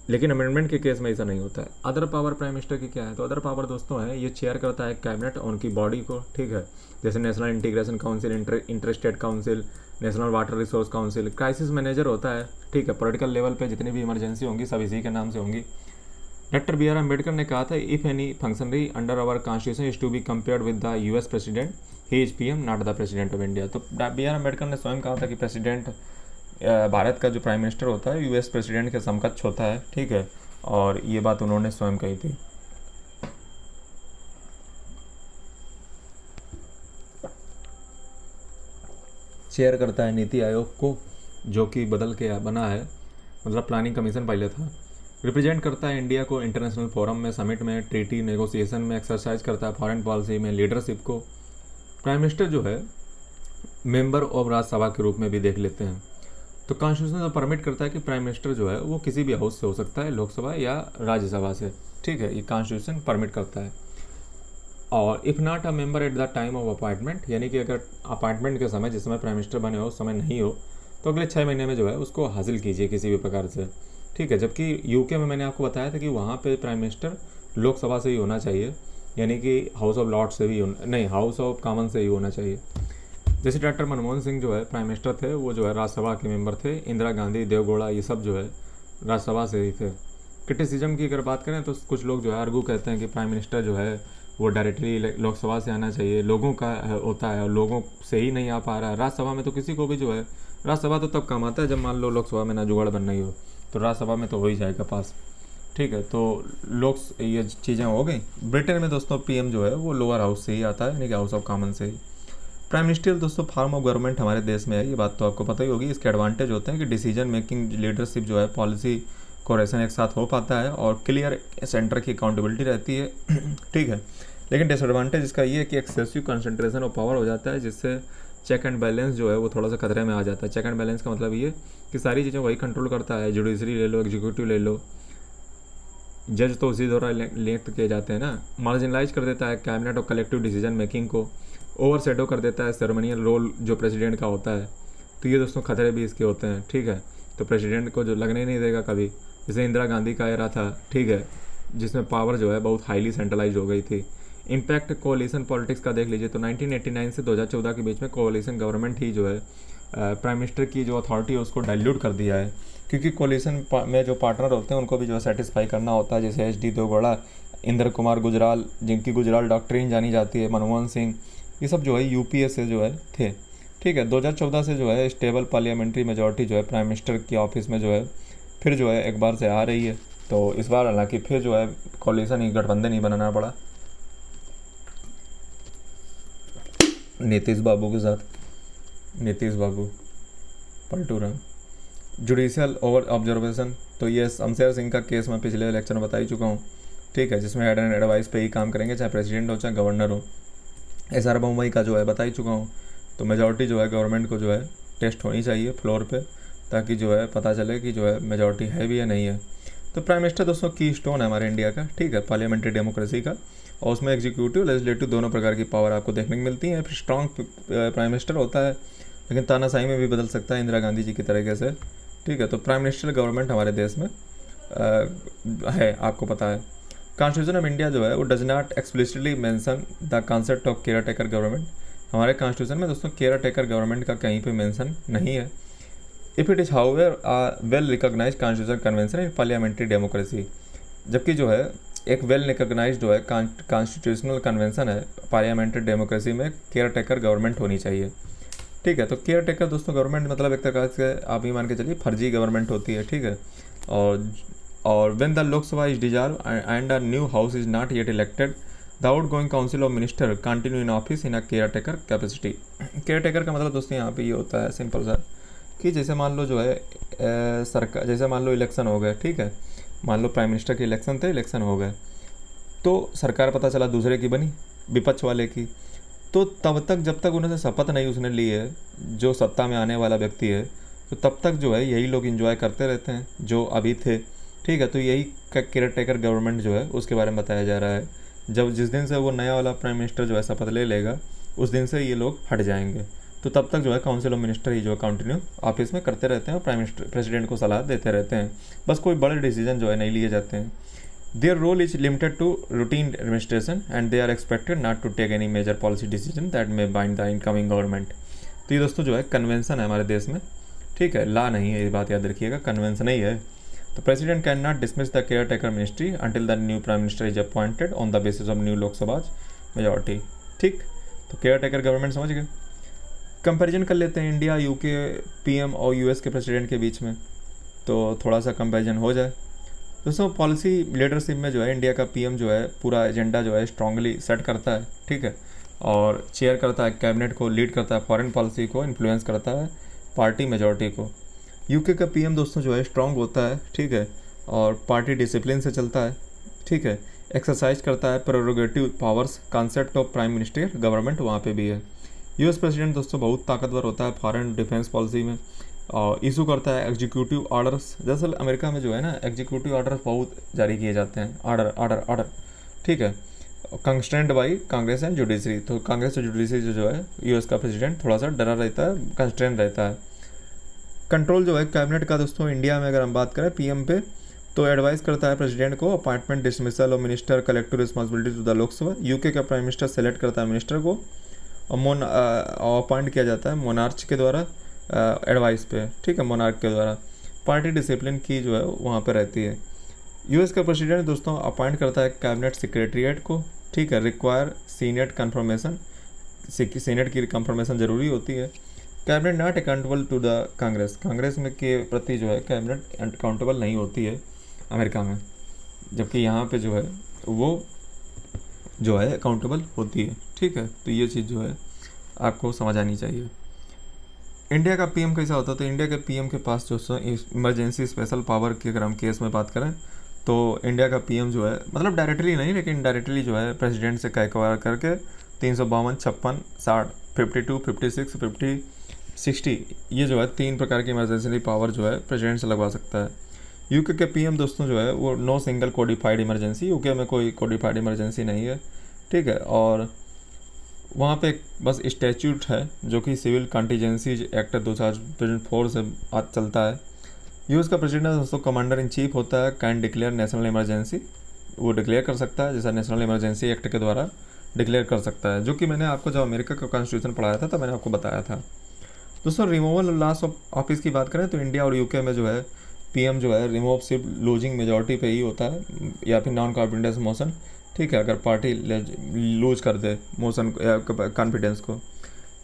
लेकिन अमेंडमेंट के केस में ऐसा नहीं होता है। अदर पावर प्राइम मिनिस्टर की क्या है? तो अदर पावर दोस्तों है, ये चेयर करता है कैबिनेट उनकी बॉडी को, ठीक है, जैसे national integration council, interstate council, national water resource council. Crisis manager होता है, ठीक है, पॉलिटिकल लेवल पे जितनी भी इमरजेंसी होंगी सब इसी के नाम से होंगी। डॉक्टर बी आर अम्बेडकर ने कहा था, if any functionary under our constitution is to be compared with the US president, he is PM not the president of India. तो बी आर अम्बेडकर ने स्वयं कहा था कि प्रेसिडेंट, भारत का जो प्राइम मिनिस्टर होता है यूएस प्रेसिडेंट के समकक्ष होता है, ठीक है, और ये बात उन्होंने स्वयं कही थी। चेयर करता है नीति आयोग को, जो कि बदल के बना है, मतलब प्लानिंग कमीशन पहले था। रिप्रेजेंट करता है इंडिया को इंटरनेशनल फोरम में, समिट में, ट्रीटी नेगोशिएशन में, एक्सरसाइज करता है फॉरेन पॉलिसी में लीडरशिप को। प्राइम मिनिस्टर जो है मेंबर ऑफ राज्यसभा के रूप में भी देख लेते हैं। तो कॉन्स्टिट्यूशन तो परमिट करता है कि प्राइम मिनिस्टर जो है वो किसी भी हाउस से हो सकता है, लोकसभा या राज्यसभा से, ठीक है, ये कॉन्स्टिट्यूशन परमिट करता है। और if not a member at the time of appointment, यानी कि अगर अपॉइंटमेंट के समय, जिस समय प्राइम मिनिस्टर बने हो उस समय नहीं हो, तो अगले 6 महीने में जो है उसको हासिल कीजिए किसी भी प्रकार से, ठीक है। जबकि यूके में मैंने आपको बताया था कि वहाँ पे प्राइम मिनिस्टर लोकसभा से ही होना चाहिए, यानी कि हाउस ऑफ लॉर्ड्स से भी नहीं, हाउस ऑफ कॉमन से ही होना चाहिए। जैसे डॉक्टर मनमोहन सिंह जो है प्राइम मिनिस्टर थे, वो जो है राज्यसभा के मेंबर थे। इंदिरा गांधी, देवगौड़ा, ये सब जो है राज्यसभा से ही थे। क्रिटिसिज्म की अगर बात करें तो कुछ लोग जो है आर्गू कहते हैं कि प्राइम मिनिस्टर जो है वो डायरेक्टली लोकसभा से आना चाहिए, लोगों का होता है और लोगों से ही नहीं आ पा रहा है। राज्यसभा में तो किसी को भी जो है, राज्यसभा तो तब काम आता है जब मान लो लोकसभा में ना जुगाड़ बनना ही हो, तो राज्यसभा में तो हो ही जाएगा पास, ठीक है। तो ये चीज़ें हो गई। ब्रिटेन में दोस्तों पीएम जो है वो लोअर हाउस से ही आता है, यानी कि हाउस ऑफ कॉमन से ही। प्राइम मिनिस्टर दोस्तों फॉर्म ऑफ गवर्नमेंट हमारे देश में है, ये बात तो आपको पता ही होगी। इसके एडवांटेज होते हैं कि डिसीजन मेकिंग, लीडरशिप जो है, पॉलिसी कोऑर्डिनेशन एक साथ हो पाता है और क्लियर सेंटर की अकाउंटेबिलिटी रहती है, ठीक है। लेकिन डिसएडवांटेज इसका ये है कि एक्सेसिव कंसंट्रेशन ऑफ पावर हो जाता है, जिससे चेक एंड बैलेंस जो है वो थोड़ा सा खतरे में आ जाता है। चेक एंड बैलेंस का मतलब ये कि सारी चीज़ें वही कंट्रोल करता है, जुडिशरी ले लो, एग्जीक्यूटिव ले लो, जज तो उसी द्वारा नियुक्त किए जाते हैं ना। मार्जिनलाइज कर देता है कैबिनेट और कलेक्टिव डिसीजन मेकिंग को, ओवर शेडो कर देता है सेरेमनियल रोल जो प्रेसिडेंट का होता है। तो ये दोस्तों खतरे भी इसके होते हैं, ठीक है। तो प्रेसिडेंट को जो लगने नहीं देगा कभी, जैसे इंदिरा गांधी का एरा था, ठीक है, जिसमें पावर जो है बहुत हाईली सेंट्रलाइज हो गई थी। इम्पैक्ट कोalition पॉलिटिक्स का देख लीजिए तो 1989 से 2014 के बीच में कोalition गवर्नमेंट ही जो है प्राइम मिनिस्टर की जो अथॉरिटी है उसको डाइल्यूट कर दिया है, क्योंकि कोalition में जो पार्टनर होते हैं उनको भी जो है सेटिस्फाई करना होता है। जैसे HD देवगौड़ा, इंद्र कुमार गुजराल, जिनकी गुजराल डॉक्ट्रिन जानी जाती है, मनमोहन सिंह, ये सब जो है यूपीए से जो है थे, ठीक है। 2014 से जो है स्टेबल पार्लियामेंट्री मेजॉरिटी जो है प्राइम मिनिस्टर की ऑफिस में जो है फिर जो है एक बार से आ रही है। तो इस बार हालांकि फिर जो है कोalition ही, गठबंधन ही बनाना पड़ा नीतीश बाबू के साथ, नीतीश बाबू पलटू राम। जुडिशियल ओवर ऑब्जर्वेशन, तो ये शमशेर सिंह का केस मैं पिछले लेक्चर में बता ही चुका हूँ, ठीक है, जिसमें हेड एंड एडवाइस पे ही काम करेंगे, चाहे प्रेसिडेंट हो चाहे गवर्नर हो। SR मुंबई का जो है बता ही चुका हूँ। तो मेजॉरिटी जो है गवर्नमेंट को जो है टेस्ट होनी चाहिए फ्लोर पे, ताकि जो है पता चले कि जो है मेजॉरिटी है भी या नहीं है। तो प्राइम मिनिस्टर दोस्तों की स्टोन है हमारे इंडिया का, ठीक है, पार्लियामेंट्री डेमोक्रेसी का, और उसमें एग्जीक्यूटिव लेजिस्लेटिव दोनों प्रकार की पावर आपको देखने को मिलती है। स्ट्रॉन्ग प्राइम मिनिस्टर होता है, लेकिन तानाशाही में भी बदल सकता है इंदिरा गांधी जी की तरीके से, ठीक है। तो प्राइम मिनिस्टर गवर्नमेंट हमारे देश में है, आपको पता है। कॉन्स्टिट्यूशन ऑफ इंडिया जो है वो does not explicitly mention the concept of care taker government. हमारे कॉन्स्टिट्यूशन में दोस्तों केयर टेकर गवर्नमेंट का कहीं पे मेंशन नहीं है। If it is however well recognise constitution convention in parliamentary democracy, जबकि जो है एक वेल रिकॉग्नाइज्ड जो है कॉन्स्टिट्यूशनल कन्वेंशन है पार्लियामेंट्री डेमोक्रेसी में केयर टेकर गवर्नमेंट होनी चाहिए। ठीक है, तो केयर टेकर दोस्तों गवर्नमेंट मतलब एक तरह से आप ही मान के चलिए फर्जी गवर्नमेंट होती है। ठीक है, और when the Lok Sabha is dissolve and a new house is not yet elected the out going council of minister continue in office in a care taker capacity. Care taker का मतलब दोस्तों यहाँ पे ये होता है सिंपल सा कि जैसे मान लो जो है सरकार, जैसे मान लो इलेक्शन हो गए, ठीक है, मान लो प्राइम मिनिस्टर के इलेक्शन थे, इलेक्शन हो गए, तो सरकार पता चला दूसरे की बनी, विपक्ष वाले की, तो तब तक जब तक उन्होंने शपथ नहीं उसने ली है, जो सत्ता में आने वाला व्यक्ति है, तो तब तक जो है यही लोग इन्जॉय करते रहते हैं जो अभी थे। ठीक है, तो यही केयर टेकर गवर्नमेंट जो है उसके बारे में बताया जा रहा है। जब जिस दिन से वो नया वाला प्राइम मिनिस्टर जो है शपथ ले लेगा उस दिन से ये लोग हट जाएंगे, तो तब तक जो है काउंसिल ऑफ मिनिस्टर ही जो है कंटिन्यू ऑफिस में करते रहते हैं और प्राइम मिनिस्टर प्रेसिडेंट को सलाह देते रहते हैं, बस कोई बड़े डिसीजन जो है नहीं लिए जाते हैं। Their role is limited to routine administration and they are expected not to take any major policy decision that may bind the incoming government. तो ये दोस्तों जो है कन्वेंशन है हमारे देश में, ठीक है, ला नहीं है, ये बात याद रखिएगा, कन्वेंशन ही है। तो president can not dismiss the care taker ministry until the new prime minister is appointed on the basis of new Lok Sabha majority. ठीक, तो केयर टेकर गवर्नमेंट समझ गए। कंपैरिजन कर लेते हैं इंडिया, यूके पीएम और यूएस के प्रेसिडेंट के बीच में, तो थोड़ा सा कंपैरिजन हो जाए। दोस्तों पॉलिसी लीडरशिप में जो है इंडिया का पीएम जो है पूरा एजेंडा जो है स्ट्रांगली सेट करता है, ठीक है, और चेयर करता है, कैबिनेट को लीड करता है, फॉरेन पॉलिसी को इन्फ्लुएंस करता है, पार्टी मेजॉरिटी को। यूके का पीएम दोस्तों जो है स्ट्रांग होता है, ठीक है, और पार्टी डिसिप्लिन से चलता है, ठीक है, एक्सरसाइज करता है prerogative powers, concept of prime minister government वहाँ पे भी है। यूएस प्रेसिडेंट दोस्तों बहुत ताकतवर होता है फॉरेन डिफेंस पॉलिसी में, और इशू करता है एग्जीक्यूटिव ऑर्डर्स। दरअसल अमेरिका में जो है ना एग्जीक्यूटिव ऑर्डर्स बहुत जारी किए जाते हैं, ऑर्डर ऑर्डर ऑर्डर, ठीक है, constrained by Congress and judiciary. तो कांग्रेस और जुडिशरी जो है यूएस का प्रेसिडेंट थोड़ा सा डरा रहता है, कंस्ट्रेंड रहता है। कंट्रोल जो है कैबिनेट का दोस्तों इंडिया में अगर हम बात करें पीएम पे, तो एडवाइस करता है प्रेसिडेंट को अपॉइंटमेंट डिसमिसल और minister collective responsibility to the Lok Sabha. UK का प्राइम मिनिस्टर सेलेक्ट करता है मिनिस्टर को और अपॉइंट किया जाता है मोनार्च के द्वारा एडवाइस पे, ठीक है, मोनार्क के द्वारा। पार्टी डिसिप्लिन की जो है वहाँ पे रहती है। यूएस का प्रेसिडेंट दोस्तों अपॉइंट करता है कैबिनेट सेक्रेटरीट को, ठीक है, रिक्वायर सीनेट कन्फर्मेशन, सीनेट की कन्फर्मेशन ज़रूरी होती है। Cabinet not accountable to the Congress, Congress में के प्रति जो है कैबिनेट अकाउंटेबल नहीं होती है अमेरिका में, जबकि यहाँ पे जो है वो जो है अकाउंटेबल होती है, ठीक है। तो ये चीज़ जो है आपको समझ आनी चाहिए। इंडिया का पीएम कैसा होता है, तो इंडिया के पीएम के पास जो इमरजेंसी स्पेशल पावर की अगर हम केस में बात करें तो इंडिया का पीएम जो है मतलब डायरेक्टली नहीं लेकिन डायरेक्टली जो है प्रेसिडेंट से कहकवार करके 352, 56, 60, 52, 56, 50, 60 ये जो है 3 प्रकार की इमरजेंसी पावर जो है प्रेसिडेंट से लगवा सकता है। यूके के पीएम दोस्तों जो है वो no single codified emergency, UK में कोई कोडिफाइड इमरजेंसी नहीं है, ठीक है, और वहाँ पे बस स्टैच्यूट है जो कि सिविल कंटीजेंसीज एक्ट 2004 से आज चलता है। यूएस का प्रेसिडेंट दोस्तों कमांडर इन चीफ होता है, कैन डिक्लेयर नेशनल इमरजेंसी, वो डिक्लेयर कर सकता है जैसा नेशनल इमरजेंसी एक्ट के द्वारा डिक्लेयर कर सकता है, जो कि मैंने आपको जब अमेरिका का कॉन्स्टिट्यूशन पढ़ाया था तब मैंने आपको बताया था। दोस्तों रिमूवल लॉस ऑफ ऑफिस की बात करें तो इंडिया और यूके में जो है पीएम जो है रिमूव सिर्फ लूजिंग मेजॉरिटी पे ही होता है या फिर नॉन कॉन्फिडेंस मोशन, ठीक है, अगर पार्टी लूज कर दे मोशन या कॉन्फिडेंस को।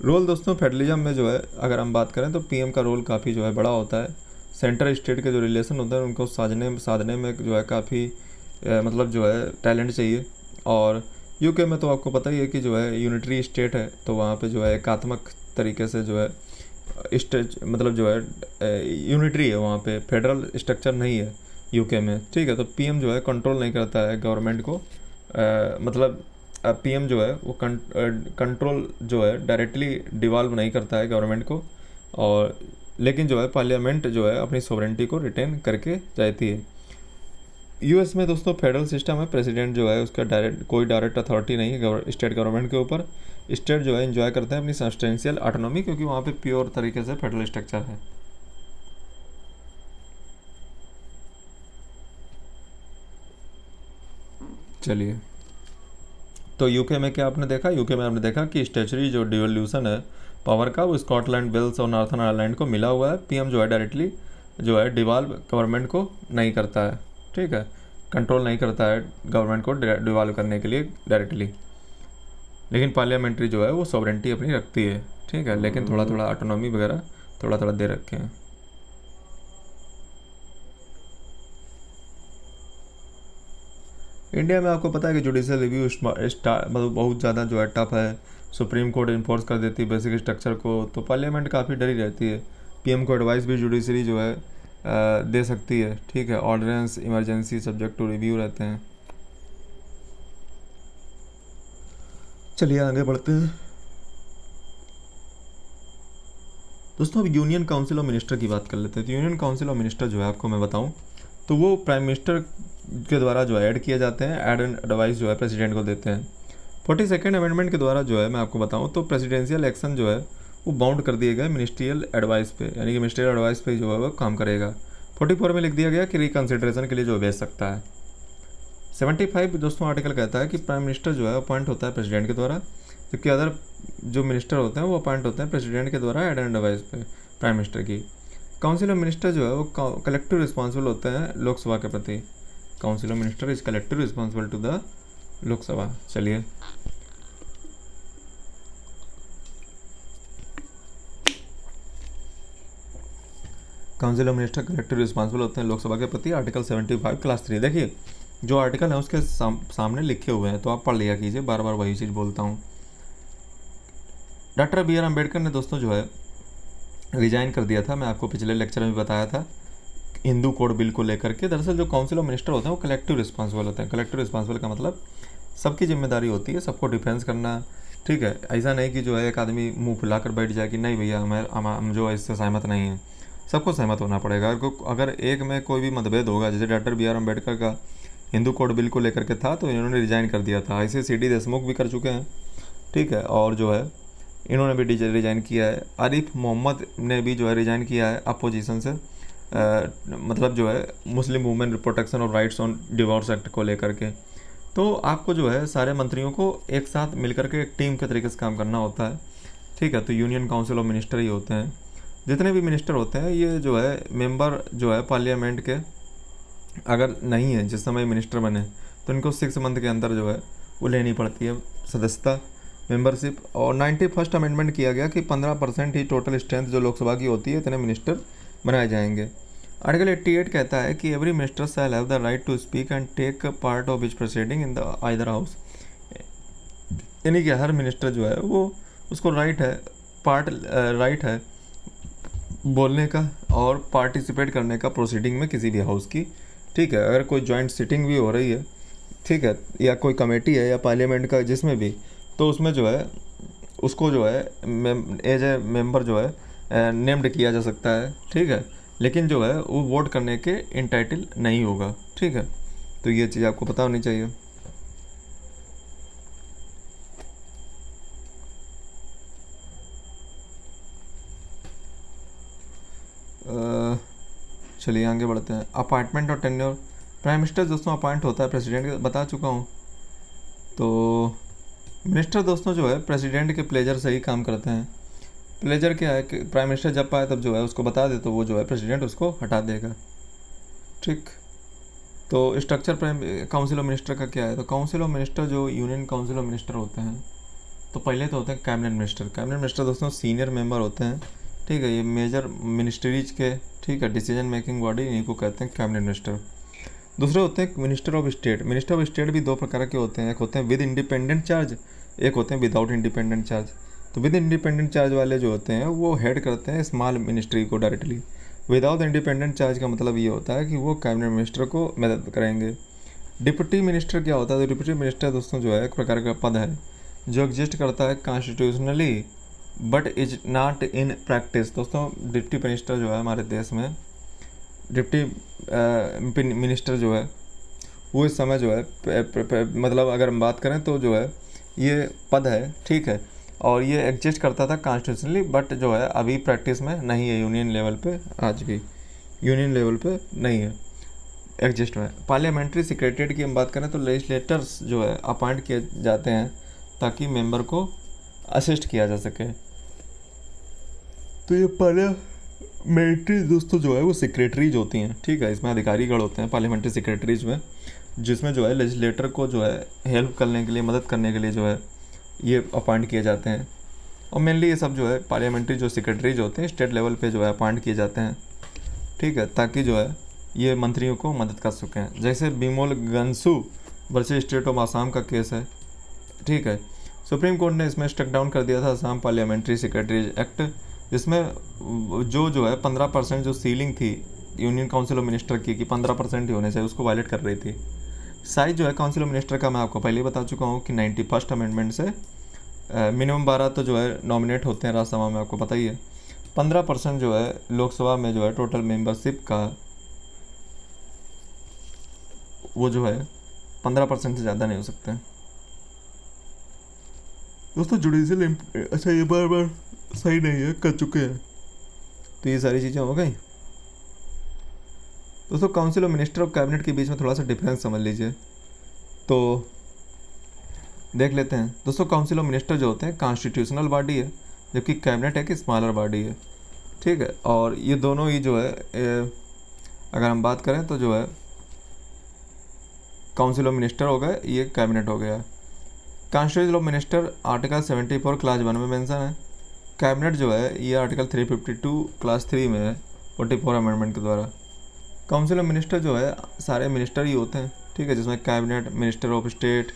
रोल दोस्तों फेडरलिज्म में जो है अगर हम बात करें तो पीएम का रोल काफ़ी जो है बड़ा होता है। सेंटर स्टेट के जो रिलेशन होते हैं उनको साधने में जो है काफ़ी मतलब जो है टैलेंट चाहिए। और यूके में तो आपको पता ही है कि जो है यूनिटरी स्टेट है, तो वहाँ पे जो है एकात्मक तरीके से जो है स्टेट मतलब जो है यूनिटरी है, वहाँ पे फेडरल स्ट्रक्चर नहीं है यूके में, ठीक है। तो पीएम जो है कंट्रोल नहीं करता है गवर्नमेंट को, मतलब पीएम जो है वो कंट्रोल जो है डायरेक्टली डिवॉल्व नहीं करता है गवर्नमेंट को, और लेकिन जो है पार्लियामेंट जो है अपनी सोवरेंटी को रिटेन करके जाती है। यूएस में दोस्तों फेडरल सिस्टम है, प्रेसिडेंट जो है उसका कोई डायरेक्ट अथॉरिटी नहीं है स्टेट गवर्नमेंट के ऊपर। स्टेट जो है एंजॉय करते हैं अपनी सब्सटेंशियल ऑटोनॉमी, क्योंकि वहाँ पे प्योर तरीके से फेडरल स्ट्रक्चर है। चलिए, तो यूके में क्या आपने देखा, यूके में आपने देखा कि स्टैचुरी जो डिवोल्यूशन है पावर का वो स्कॉटलैंड, वेल्स और नॉर्थन आयरलैंड को मिला हुआ है। पीएम जो है डायरेक्टली जो है डिवॉल्व गवर्नमेंट को नहीं करता है, ठीक है। कंट्रोल नहीं करता है गवर्नमेंट को डिवॉल्व करने के लिए डायरेक्टली, लेकिन पार्लियामेंट्री जो है वो सॉवरेंटी अपनी रखती है, ठीक है, लेकिन थोड़ा थोड़ा ऑटोनॉमी वगैरह थोड़ा थोड़ा दे रखे हैं। इंडिया में आपको पता है कि जुडिशियल रिव्यू मतलब बहुत ज़्यादा जो है टफ है, सुप्रीम कोर्ट इन्फोर्स कर देती है बेसिक स्ट्रक्चर को, तो पार्लियामेंट काफ़ी डरी रहती है। पीएम को एडवाइस भी जुडिशरी जो है दे सकती है, ठीक है, ordinance emergency subject to review रहते हैं। चलिए आगे बढ़ते हैं दोस्तों। अब यूनियन काउंसिल ऑफ मिनिस्टर की बात कर लेते हैं। तो यूनियन काउंसिल ऑफ मिनिस्टर जो है आपको मैं बताऊं तो वो प्राइम मिनिस्टर के द्वारा जो है ऐड किए जाते हैं, ऐड एंड एडवाइस जो है प्रेसिडेंट को देते हैं। 42nd अमेंडमेंट के द्वारा जो है मैं आपको बताऊं तो प्रेसिडेंशियल एक्शन जो है वो बाउंड कर दिए गए मिनिस्ट्रियल एडवाइस पे, यानी कि मिनिस्ट्रियल एडवाइस पे जो है वो काम करेगा। 44 में लिख दिया गया कि रिकन्सिडरेशन के लिए जो भेज सकता है। 75 दोस्तों आर्टिकल कहता है कि प्राइम मिनिस्टर जो है अपॉइंट होता है प्रेसिडेंट के द्वारा, जबकि अदर जो मिनिस्टर होते हैं वो अपॉइंट होते हैं प्रेसिडेंट के द्वारा एड एंड एडवाइस पे प्राइम मिनिस्टर की। काउंसिल ऑफ मिनिस्टर जो है वो कलेक्टिव रिस्पॉन्सिबल होते हैं लोकसभा के प्रति। Council of minister is collective responsible to the Lok Sabha. चलिए council of minister collective responsible होते हैं लोकसभा के प्रति, आर्टिकल 75 क्लास 3। देखिए जो आर्टिकल है उसके सामने लिखे हुए हैं तो आप पढ़ लिया कीजिए, बार बार वही चीज़ बोलता हूँ। डॉक्टर बी आर अम्बेडकर ने दोस्तों जो है रिजाइन कर दिया था, मैं आपको पिछले लेक्चर में बताया था, हिंदू कोड बिल को लेकर के। दरअसल जो काउंसिल ऑफ मिनिस्टर होते हैं वो कलेक्टिव रिस्पॉन्सिबल होते हैं। कलेक्टिव रिस्पॉन्सिबल का मतलब सबकी जिम्मेदारी होती है सबको डिफेंस करना, ठीक है। ऐसा नहीं कि जो है एक आदमी मुंह फुलाकर बैठ जाए कि नहीं भैया हम जो है इससे सहमत नहीं हैं। सबको सहमत होना पड़ेगा। अगर एक में कोई भी मतभेद होगा, जैसे डॉक्टर बी आर अम्बेडकर का हिंदू कोड बिल को लेकर के था तो इन्होंने रिजाइन कर दिया था, ऐसे सी डी देशमुख भी कर चुके हैं, ठीक है, और जो है इन्होंने भी रिजाइन किया है। आरिफ मोहम्मद ने भी जो है रिजाइन किया है अपोजिशन से, मतलब जो है मुस्लिम वुमेन प्रोटेक्शन और राइट्स ऑन डिवोर्स एक्ट को लेकर के। तो आपको जो है सारे मंत्रियों को एक साथ मिलकर के एक टीम के तरीके से काम करना होता है, ठीक है। तो यूनियन काउंसिल ऑफ मिनिस्टर ही होते हैं। जितने भी मिनिस्टर होते हैं ये जो है मेंबर जो है पार्लियामेंट के अगर नहीं है जिस समय मिनिस्टर बने तो इनको 6 मंथ के अंदर जो है वो लेनी पड़ती है सदस्यता, मेंबरशिप। और 91st अमेंडमेंट किया गया कि 15% ही टोटल स्ट्रेंथ जो लोकसभा की होती है इतने मिनिस्टर बनाए जाएंगे। आर्टिकल 88 कहता है कि every minister shall have the right to speak and take part of his proceeding in the either house, यानी कि हर मिनिस्टर जो है वो उसको राइट है बोलने का और पार्टिसिपेट करने का प्रोसीडिंग में किसी भी हाउस की, ठीक है। अगर कोई जॉइंट सिटिंग भी हो रही है, ठीक है, या कोई कमेटी है या पार्लियामेंट का जिसमें भी, तो उसमें जो है उसको जो है एज ए मेंबर जो है नेम्ड किया जा सकता है, ठीक है, लेकिन जो है वो वोट करने के इंटाइटल नहीं होगा, ठीक है। तो ये चीज़ आपको पता होनी चाहिए। चलिए आगे बढ़ते हैं। अपॉइंटमेंट और टेन्योर, प्राइम मिनिस्टर दोस्तों अपॉइंट होता है प्रेसिडेंट, बता चुका हूँ। तो मिनिस्टर दोस्तों जो है प्रेसिडेंट के प्लेजर से ही काम करते हैं। प्लेजर क्या है कि प्राइम मिनिस्टर जब पाए तब जो है उसको बता दे तो वो जो है प्रेसिडेंट उसको हटा देगा, ठीक। तो structure prime council of minister का क्या है, तो काउंसिल ऑफ मिनिस्टर जो यूनियन काउंसिल ऑफ मिनिस्टर होते हैं तो पहले तो होते हैं कैबिनेट मिनिस्टर। कैबिनेट मिनिस्टर दोस्तों सीनियर मेंबर होते हैं, ठीक है, ये मेजर मिनिस्ट्रीज के, ठीक है, डिसीजन मेकिंग बॉडी इन्हीं को कहते हैं कैबिनेट मिनिस्टर। दूसरे होते हैं minister of state. Minister of state भी दो प्रकार के होते हैं, एक होते हैं विद इंडिपेंडेंट चार्ज, एक होते हैं विदाउट इंडिपेंडेंट चार्ज। तो विद इंडिपेंडेंट चार्ज वाले जो होते हैं वो हेड करते हैं स्मॉल मिनिस्ट्री को डायरेक्टली। विदाउट इंडिपेंडेंट चार्ज का मतलब ये होता है कि वो कैबिनेट मिनिस्टर को मदद करेंगे। डिप्टी मिनिस्टर क्या होता है, तो डिप्टी मिनिस्टर दोस्तों जो है एक प्रकार का पद है जो एग्जिस्ट करता है constitutionally but is not in practice. दोस्तों डिप्टी मिनिस्टर जो है हमारे देश में, डिप्टी मिनिस्टर जो है वो इस समय जो है मतलब अगर हम बात करें तो जो है ये पद है, ठीक है, और ये एग्जिस्ट करता था कॉन्स्टिट्यूशनली बट जो है अभी प्रैक्टिस में नहीं है, यूनियन लेवल पे आज भी यूनियन लेवल पे नहीं है, एग्जिस्ट में। पार्लियामेंट्री सेक्रेटरीट की हम बात करें तो लेजिस्लेटर्स जो है अपॉइंट किए जाते हैं ताकि मेंबर को असिस्ट किया जा सके। तो ये पार्लियामेंट्री दोस्तों जो है वो सेक्रेटरीज होती हैं, ठीक है, इसमें अधिकारीगण होते हैं पार्लियामेंट्री सेक्रेटरीज में। जिसमें जो है लेजिस्लेटर को जो है हेल्प करने के लिए, मदद करने के लिए जो है ये अपॉइंट किए जाते हैं। और मेनली ये सब जो है पार्लियामेंट्री जो सेक्रेटरीज होते हैं स्टेट लेवल पे जो है अपॉइंट किए जाते हैं, ठीक है, ताकि जो है ये मंत्रियों को मदद कर सकें। जैसे Bimolangshu versus state of Assam का केस है, ठीक है। सुप्रीम कोर्ट ने इसमें स्ट्रक डाउन कर दिया था आसाम पार्लियामेंट्री सेक्रेटरीज एक्ट, जिसमें जो है 15% जो सीलिंग थी यूनियन काउंसिल ऑफ मिनिस्टर की 15% ही होने चाहिए, उसको वायलेट कर रही थी। साइज जो है काउंसिल ऑफ मिनिस्टर का मैं आपको पहले ही बता चुका हूँ कि 91st अमेंडमेंट से मिनिमम 12 तो जो है नॉमिनेट होते हैं राज्यसभा में, आपको पता ही है। 15% जो है लोकसभा में जो है टोटल मेंबरशिप का वो जो है 15% से ज़्यादा नहीं हो सकते हैं। दोस्तों जुडिशियल अच्छा ये बार बार सही नहीं है, कर चुके हैं, तो ये सारी चीज़ें हो गई। दोस्तों काउंसिल ऑफ मिनिस्टर और कैबिनेट के बीच में थोड़ा सा डिफरेंस समझ लीजिए, तो देख लेते हैं। दोस्तों काउंसिल ऑफ मिनिस्टर जो होते हैं कॉन्स्टिट्यूशनल बॉडी है, जबकि कैबिनेट एक स्मॉलर बॉडी है, ठीक है। और ये दोनों ही जो है अगर हम बात करें तो जो है काउंसिल ऑफ मिनिस्टर हो गए, ये कैबिनेट हो गया। Constitution of minister article 74 class 1 में मेंशन है। कैबिनेट जो है ये आर्टिकल 352 क्लास 3 में है 44 अमेंडमेंट के द्वारा। काउंसिल ऑफ मिनिस्टर जो है सारे मिनिस्टर ही होते हैं, ठीक है, जिसमें cabinet, minister of state,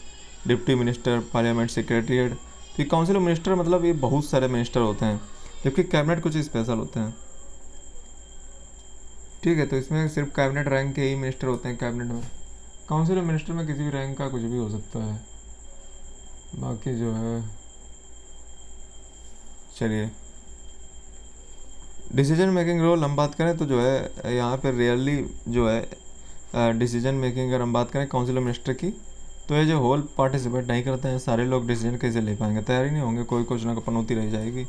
deputy minister, parliament secretariat. तो ये काउंसिल ऑफ मिनिस्टर मतलब ये बहुत सारे मिनिस्टर होते हैं, जबकि कैबिनेट कुछ स्पेशल होते हैं, ठीक है। तो इसमें सिर्फ कैबिनेट रैंक के ही मिनिस्टर होते हैं कैबिनेट में। काउंसिल ऑफ मिनिस्टर में किसी भी रैंक का कुछ भी हो सकता है। बाकी जो है चलिए डिसीजन मेकिंग रोल हम बात करें तो जो है यहाँ पे रियरली जो है डिसीजन मेकिंग अगर हम बात करें काउंसिल ऑफ मिनिस्टर की, तो ये जो होल पार्टिसिपेट नहीं करते हैं, सारे लोग डिसीजन कैसे ले पाएंगे, तैयार ही नहीं होंगे, कोई कुछ ना पनौती रह जाएगी।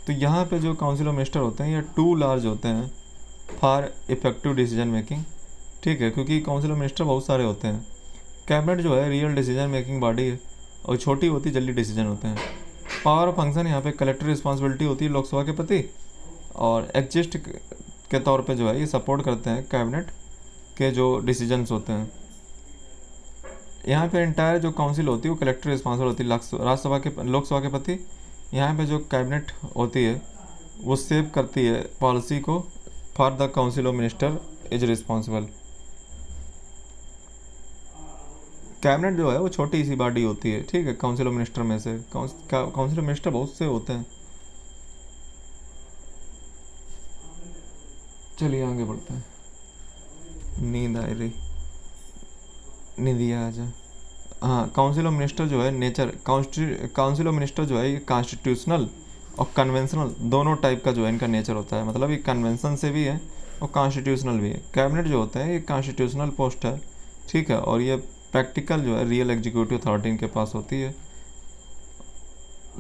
तो यहाँ पे जो काउंसिल ऑफ मिनिस्टर होते हैं ये टू लार्ज होते हैं फॉर इफेक्टिव डिसीजन मेकिंग, ठीक है, क्योंकि काउंसिल ऑफ मिनिस्टर बहुत सारे होते हैं। कैबिनेट जो है रियल डिसीजन मेकिंग बॉडी है और छोटी होती जल्दी डिसीजन होते हैं। पावर ऑफ फंक्शन यहाँ पे कलेक्टर रिस्पॉन्सिबिलिटी होती है लोकसभा के प्रति, और एग्जिस्ट के तौर पे जो है ये सपोर्ट करते हैं कैबिनेट के जो डिसीजंस होते हैं। यहाँ पे इंटायर जो काउंसिल होती है वो कलेक्टर रिस्पॉन्सिबल होती है राज्यसभा के लोकसभा के प्रति। यहाँ पे जो कैबिनेट होती है वो सेव करती है पॉलिसी को, for the council of minister is responsible. Cabinet जो है वो छोटी सी बॉडी होती है, ठीक है, काउंसिल ऑफ मिनिस्टर में से। काउंसिल ऑफ मिनिस्टर बहुत से होते हैं। चलिए आगे बढ़ते हैं। नींद आ रही, नींदिया आ जा। हाँ, काउंसिल ऑफ मिनिस्टर जो है काउंसिल ऑफ मिनिस्टर जो है ये कॉन्स्टिट्यूशनल और कन्वेंशनल दोनों टाइप का जो है इनका नेचर होता है, मतलब ये कन्वेंशन से भी है और कॉन्स्टिट्यूशनल भी है। कैबिनेट जो होता है ये कॉन्स्टिट्यूशनल पोस्ट है, ठीक है, और ये प्रैक्टिकल जो है रियल एग्जीक्यूटिव अथॉरिटी इनके पास होती है।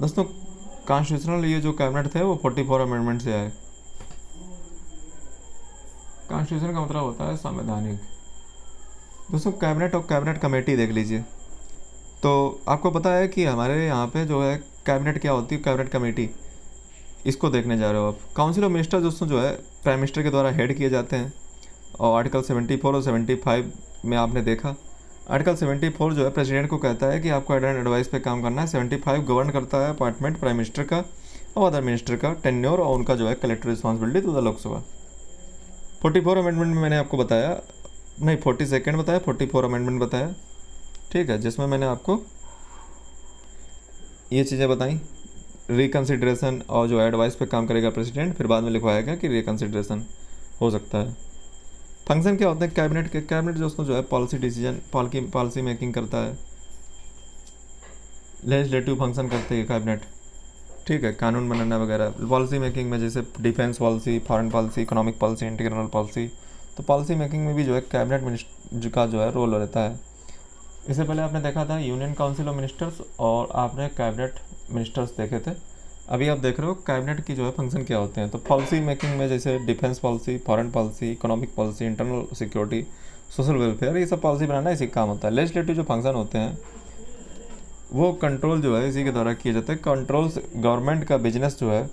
दोस्तों कॉन्स्टिट्यूशनल ये जो कैबिनेट थे वो 44 अमेंडमेंट से आए। कॉन्स्टिट्यूशन का मतलब होता है संवैधानिक। दोस्तों कैबिनेट और कैबिनेट कमेटी देख लीजिए, तो आपको पता है कि हमारे यहाँ पे जो है कैबिनेट क्या होती है, कैबिनेट कमेटी, इसको देखने जा रहे हो आप। काउंसिल ऑफ मिनिस्टर दोस्तों जो है प्राइम मिनिस्टर के द्वारा हेड किए जाते हैं, और आर्टिकल 74 और 75 में आपने देखा। आर्टिकल 74 जो है प्रेसिडेंट को कहता है कि आपको एडवाइस पे काम करना है। 75 गवर्न करता है अपॉइंटमेंट प्राइम मिनिस्टर का और अदर मिनिस्टर का टेन्योर और उनका जो है collector responsibility to the Lok Sabha. 44 amendment में मैंने आपको बताया, नहीं 42 बताया, 44 अमेंडमेंट बताया, ठीक है, जिसमें मैंने आपको ये चीज़ें बताई, रिकन्सिडरेशन और जो एडवाइस पे काम करेगा प्रेसिडेंट, फिर बाद में लिखवाया गया कि रिकन्सिडरेशन हो सकता है। फंक्शन क्या होते हैं कैबिनेट के? कैबिनेट दोस्तों जो है पॉलिसी डिसीजन पॉलिसी मेकिंग करता है, लेजिस्लेटिव फंक्शन करते हैं कैबिनेट, ठीक है, कानून बनाना वगैरह। पॉलिसी मेकिंग में जैसे defence policy, foreign policy, economic policy, integral policy, तो पॉलिसी मेकिंग में भी जो है कैबिनेट मिनिस्टर का जो है रोल रहता है। इससे पहले आपने देखा था यूनियन काउंसिल ऑफ मिनिस्टर्स और आपने कैबिनेट मिनिस्टर्स देखे थे। अभी आप देख रहे हो कैबिनेट की जो है फंक्शन क्या होते हैं। तो पॉलिसी मेकिंग में जैसे defence policy, foreign policy, economic policy, internal security, social welfare, ये सब पॉलिसी बनाना इसी काम होता है। लेजिस्लेटिव जो फंक्शन होते हैं वो कंट्रोल जो है इसी के द्वारा किए जाते हैं। कंट्रोल गवर्नमेंट का बिजनेस जो है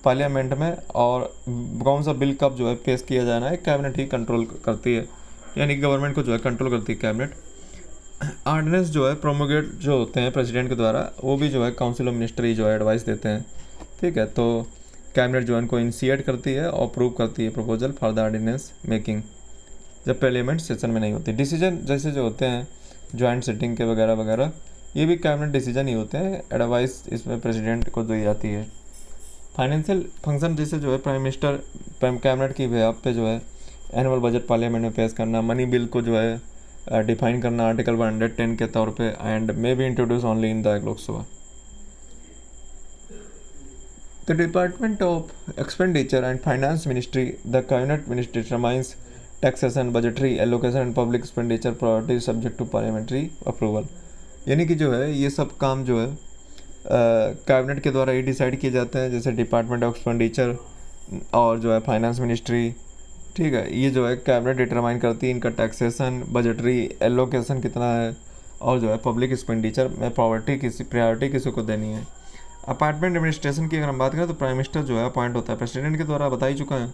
पार्लियामेंट में, और कौन सा बिल कब जो है पेश किया जाना है कैबिनेट ही कंट्रोल करती है। यानी कि गवर्नमेंट को जो है कंट्रोल करती है कैबिनेट। ऑर्डिनेंस जो है प्रोमोगेट जो होते हैं प्रेसिडेंट के द्वारा, वो भी जो है काउंसिल ऑफ मिनिस्टर ही जो है एडवाइस देते हैं, ठीक है। तो कैबिनेट जो है इनको इनिशिएट करती है और अप्रूव करती है proposal for the ordinance making, जब पार्लियामेंट सेशन में नहीं होती। डिसीजन जैसे जो होते हैं जॉइंट सिटिंग के वगैरह वगैरह, ये भी कैबिनेट डिसीजन ही होते हैं, एडवाइस इसमें प्रेसिडेंट को दी जाती है। फाइनेंशियल फंक्शन जैसे जो है प्राइम मिनिस्टर कैबिनेट की बेहद पे जो है एनुअल बजट पार्लियामेंट में पेश करना, मनी बिल को जो है डिफाइन करना आर्टिकल 110 के तौर पे, and may be introduce only in the Lok Sabha. The department of expenditure and finance ministry, the cabinet ministry determines taxation, budgetary allocation and public expenditure priority subject to parliamentary approval. यानी कि जो है ये सब काम जो है कैबिनेट के द्वारा ही डिसाइड किए जाते हैं, जैसे डिपार्टमेंट ऑफ एक्सपेंडिचर और जो है फाइनेंस मिनिस्ट्री, ठीक है। ये जो है कैबिनेट डिटरमाइन करती है इनका टैक्सेशन, बजटरी एलोकेशन कितना है, और जो है पब्लिक एक्सपेंडिचर में प्रायोरिटी किसी को देनी है। अपार्टमेंट एडमिनिस्ट्रेशन की अगर हम बात करें तो प्राइम मिनिस्टर जो है अपॉइंट होता है प्रेसिडेंट के द्वारा, बता ही चुका है,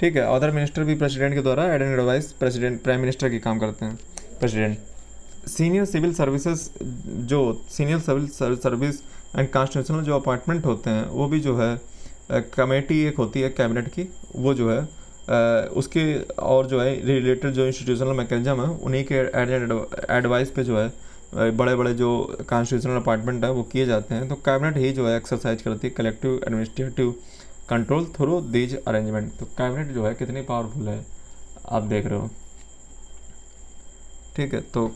ठीक है। अदर मिनिस्टर भी प्रेसिडेंट के द्वारा aid and advice president prime minister की काम करते हैं प्रेसिडेंट। सीनियर सिविल सर्विसेज जो senior civil service and constitutional जो अपॉइंटमेंट होते हैं, वो भी जो है कमेटी एक होती है कैबिनेट की, वो जो है उसके और जो है रिलेटेड जो इंस्टीट्यूशनल मैकेनिज्म है उन्हीं के एडवाइस पे जो है बड़े बड़े जो कॉन्स्टिट्यूशनल अपॉइंटमेंट है वो किए जाते हैं। तो कैबिनेट ही जो है एक्सरसाइज करती है collective administrative control through these arrangement. तो कैबिनेट जो है कितनी पावरफुल है आप देख रहे हो, ठीक है। तो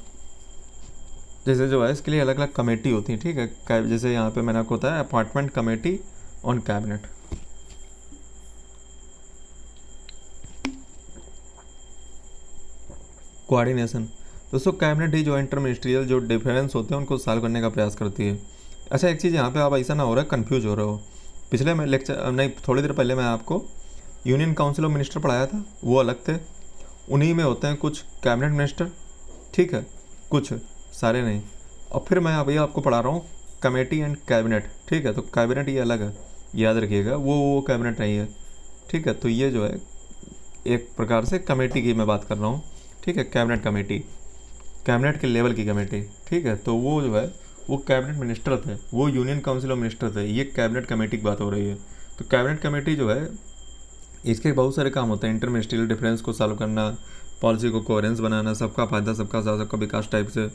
जैसे जो है इसके लिए अलग अलग कमेटी होती है, ठीक है। जैसे यहाँ पे मैंने आपको बताया appointment committee on cabinet. Coordination, दोस्तों कैबिनेट ही जो इंटर मिनिस्ट्रियल जो डिफरेंस होते हैं उनको सॉल्व करने का प्रयास करती है। अच्छा एक चीज़ यहाँ पे आप ऐसा ना हो रहा है कन्फ्यूज हो रहे हो, पिछले मैं लेक्चर नहीं थोड़ी देर पहले मैं आपको यूनियन काउंसिल ऑफ मिनिस्टर पढ़ाया था, वो अलग थे, उन्हीं में होते हैं कुछ कैबिनेट मिनिस्टर, ठीक है, कुछ सारे नहीं। और फिर मैं अभी आपको पढ़ा रहा हूँ कमेटी एंड कैबिनेट, ठीक है। तो कैबिनेट ये अलग है, याद रखिएगा, वो कैबिनेट नहीं है, ठीक है। तो ये जो है एक प्रकार से कमेटी की मैं बात कर रहा हूँ, ठीक है। कैबिनेट कमेटी, कैबिनेट के लेवल की कमेटी, ठीक है। तो वो जो है वो कैबिनेट मिनिस्टर थे, वो यूनियन काउंसिल ऑफ मिनिस्टर थे, ये कैबिनेट कमेटी की बात हो रही है। तो कैबिनेट कमेटी जो है इसके बहुत सारे काम होते हैं, इंटर मिनिस्ट्रियल डिफरेंस को सॉल्व करना, पॉलिसी को कोहेरेंस बनाना, सबका फायदा सबका साथ सबका विकास टाइप से।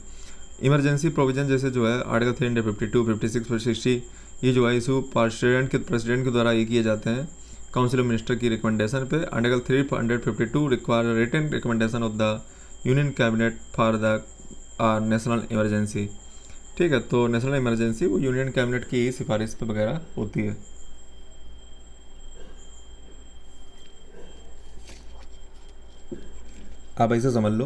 इमरजेंसी प्रोविजन जैसे जो है आर्टिकल 352, 56, 60 ये जो है इशू प्रेसिडेंट के द्वारा ये किए जाते हैं काउंसिल ऑफ मिनिस्टर की रिकमेंडेशन पे। Article 352 require written recommendation of the union cabinet for the national emergency, ठीक है। तो नेशनल इमरजेंसी वो यूनियन कैबिनेट की सिफारिश पे वगैरह होती है। आप ऐसे समझ लो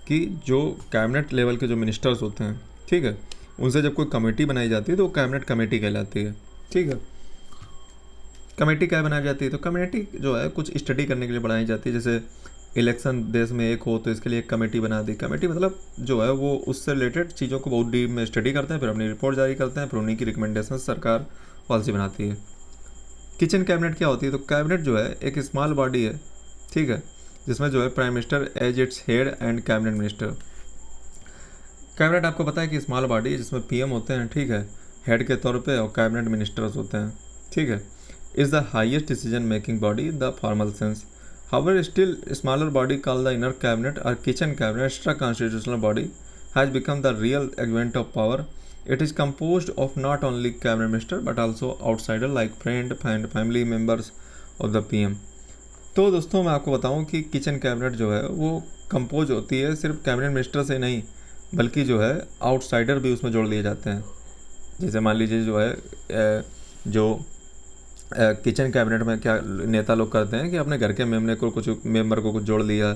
कि जो कैबिनेट लेवल के जो मिनिस्टर्स होते हैं, ठीक है, उनसे जब कोई कमेटी बनाई जाती है तो वो कैबिनेट कमेटी कहलाती है, ठीक है। कमेटी क्या बनाई जाती है, तो कमेटी जो है कुछ स्टडी करने के लिए बनाई जाती है, जैसे इलेक्शन देश में एक हो तो इसके लिए एक कमेटी बना दी। कमेटी मतलब जो है वो उससे रिलेटेड चीज़ों को बहुत डीप में स्टडी करते हैं, फिर अपनी रिपोर्ट जारी करते हैं, फिर उन्हीं की रिकमेंडेशन सरकार पॉलिसी बनाती है। किचन कैबिनेट क्या होती है, तो कैबिनेट जो है एक स्मॉल बॉडी है, ठीक है, जिसमें जो है prime minister as its head and cabinet minister. Cabinet आपको पता है कि स्मॉल बॉडी है जिसमें पीएम होते हैं, ठीक है, हेड के तौर पे, और कैबिनेट मिनिस्टर्स होते हैं, ठीक है। Is the highest decision making body in the formal sense. However, still smaller body called the inner cabinet or kitchen cabinet, extra constitutional body, has become the real exponent of power. It is composed of not only cabinet minister but also outsider like friend and family members of the PM. तो दोस्तों मैं आपको बताऊं कि kitchen cabinet जो है वो compose होती है सिर्फ कैबिनेट मिनिस्टर से नहीं, बल्कि जो है आउटसाइडर भी उसमें जोड़ लिए जाते हैं। जैसे मान लीजिए जो है जो किचन कैबिनेट में क्या नेता लोग करते हैं कि अपने घर के मेंबर को कुछ जोड़ लिया,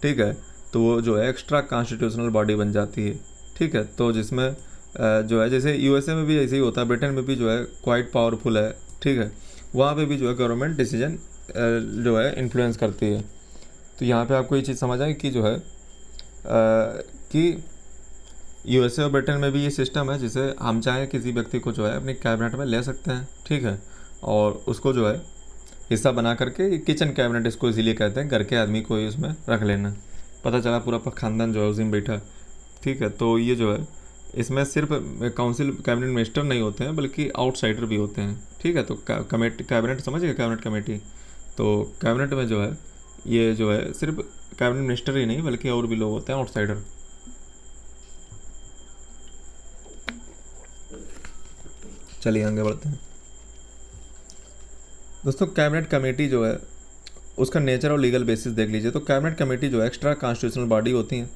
ठीक है, तो वो जो है एक्स्ट्रा कॉन्स्टिट्यूशनल बॉडी बन जाती है, ठीक है। तो जिसमें जो है जैसे यूएसए में भी ऐसे ही होता है, ब्रिटेन में भी जो है क्वाइट पावरफुल है, ठीक है, वहाँ पे भी जो है गवर्नमेंट डिसीजन जो है इन्फ्लुएंस करती है। तो यहाँ पे आपको ये चीज़ समझ आए कि जो है कि यूएसए और ब्रिटेन में भी ये सिस्टम है जिसे हम चाहें किसी व्यक्ति को जो है अपनी कैबिनेट में ले सकते हैं, ठीक है, और उसको जो है हिस्सा बना करके किचन कैबिनेट इसको इसीलिए कहते हैं, घर के आदमी को ही उसमें रख लेना। पता चला पूरा खानदान जो है उसी में बैठा, ठीक है। तो ये जो है इसमें सिर्फ काउंसिल कैबिनेट मिनिस्टर नहीं होते हैं बल्कि आउटसाइडर भी होते हैं, ठीक है। तो कमेटी कैबिनेट समझिए, कैबिनेट कमेटी, तो कैबिनेट में जो है ये जो है सिर्फ कैबिनेट मिनिस्टर ही नहीं बल्कि और भी लोग होते हैं आउटसाइडर। चलिए आगे बढ़ते हैं दोस्तों। कैबिनेट कमेटी जो है उसका नेचर और लीगल बेसिस देख लीजिए। तो कैबिनेट कमेटी जो है एक्स्ट्रा कॉन्स्टिट्यूशनल बॉडी होती हैं,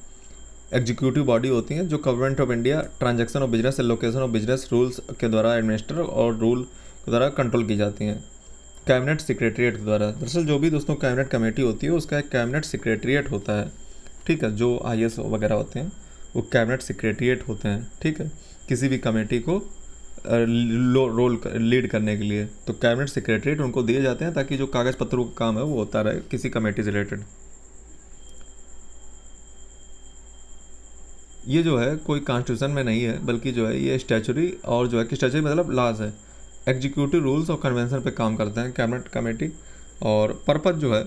एग्जीक्यूटिव बॉडी होती हैं, जो government of India transaction of business, allocation of business rules के द्वारा एडमिनिस्टर और रूल के द्वारा कंट्रोल की जाती हैं कैबिनेट सेक्रेटरीट के द्वारा। दरअसल जो भी दोस्तों कैबिनेट कमेटी होती है उसका एक कैबिनेट सेक्रेटरीट होता है, ठीक है। जो IAS वगैरह होते हैं वो कैबिनेट सेक्रेटरीट होते हैं, ठीक है, किसी भी कमेटी को रोल लीड करने के लिए। तो कैबिनेट सेक्रेटरीट उनको दिए जाते हैं ताकि जो कागज़ पत्रों का काम है वो होता रहे किसी कमेटी से रिलेटेड। ये जो है कोई कॉन्स्टिट्यूशन में नहीं है बल्कि जो है ये स्टैचुरी और जो है कि स्टैचुरी मतलब लॉज है, एग्जीक्यूटिव रूल्स और कन्वेंशन पे काम करते हैं कैबिनेट कमेटी। और पर्पज़ जो है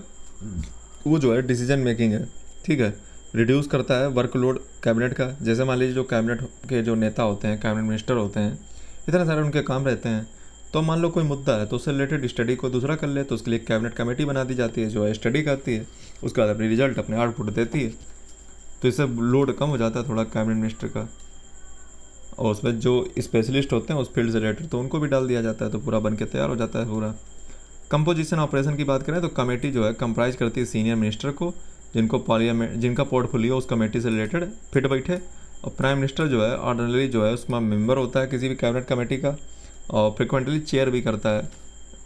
वो जो है डिसीजन मेकिंग है, ठीक है, रिड्यूस करता है वर्कलोड कैबिनेट का। जैसे मान लीजिए जो कैबिनेट के जो नेता होते हैं, कैबिनेट मिनिस्टर होते हैं, इतने सारे उनके काम रहते हैं, तो मान लो कोई मुद्दा है तो उससे रिलेटेड स्टडी को दूसरा कर ले तो उसके लिए कैबिनेट कमेटी बना दी जाती है जो है स्टडी करती है, उसके बाद अपनी रिजल्ट अपने आउटपुट देती है। तो इससे लोड कम हो जाता है थोड़ा कैबिनेट मिनिस्टर का, और उसमें जो स्पेशलिस्ट होते हैं उस फील्ड से रिलेटेड तो उनको भी डाल दिया जाता है, तो पूरा बन के तैयार हो जाता है पूरा। कंपोजिशन ऑपरेशन की बात करें तो कमेटी जो है कंप्राइज करती है सीनियर मिनिस्टर को, जिनको पार्लियामेंट जिनका पोर्टफोलियो उस कमेटी से रिलेटेड फिट बैठे, और प्राइम मिनिस्टर जो है ऑर्डिनरी जो है उसमें मेंबर होता है किसी भी कैबिनेट कमेटी का, और फ्रिक्वेंटली चेयर भी करता है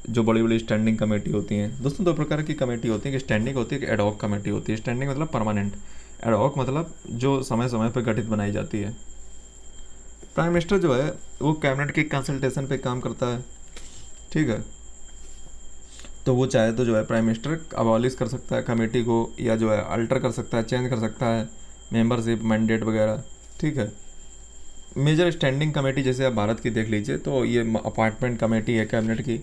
जो बड़ी बड़ी स्टैंडिंग कमेटी होती हैं। दोस्तों दो प्रकार की कमेटी होती है, कि स्टैंडिंग होती है, कि एडहॉक कमेटी होती है। स्टैंडिंग मतलब परमानेंट, एडहॉक मतलब जो समय समय पर गठित बनाई जाती है। प्राइम मिनिस्टर जो है वो कैबिनेट के कंसल्टेशन पे काम करता है, ठीक है। तो वो चाहे तो जो है प्राइम मिनिस्टर अबॉलिश कर सकता है कमेटी को, या जो है अल्टर कर सकता है, चेंज कर सकता है मेंबरशिप मैंडेट वगैरह, ठीक है। मेजर स्टैंडिंग कमेटी जैसे आप भारत की देख लीजिए तो ये अपॉइंटमेंट कमेटी है कैबिनेट की,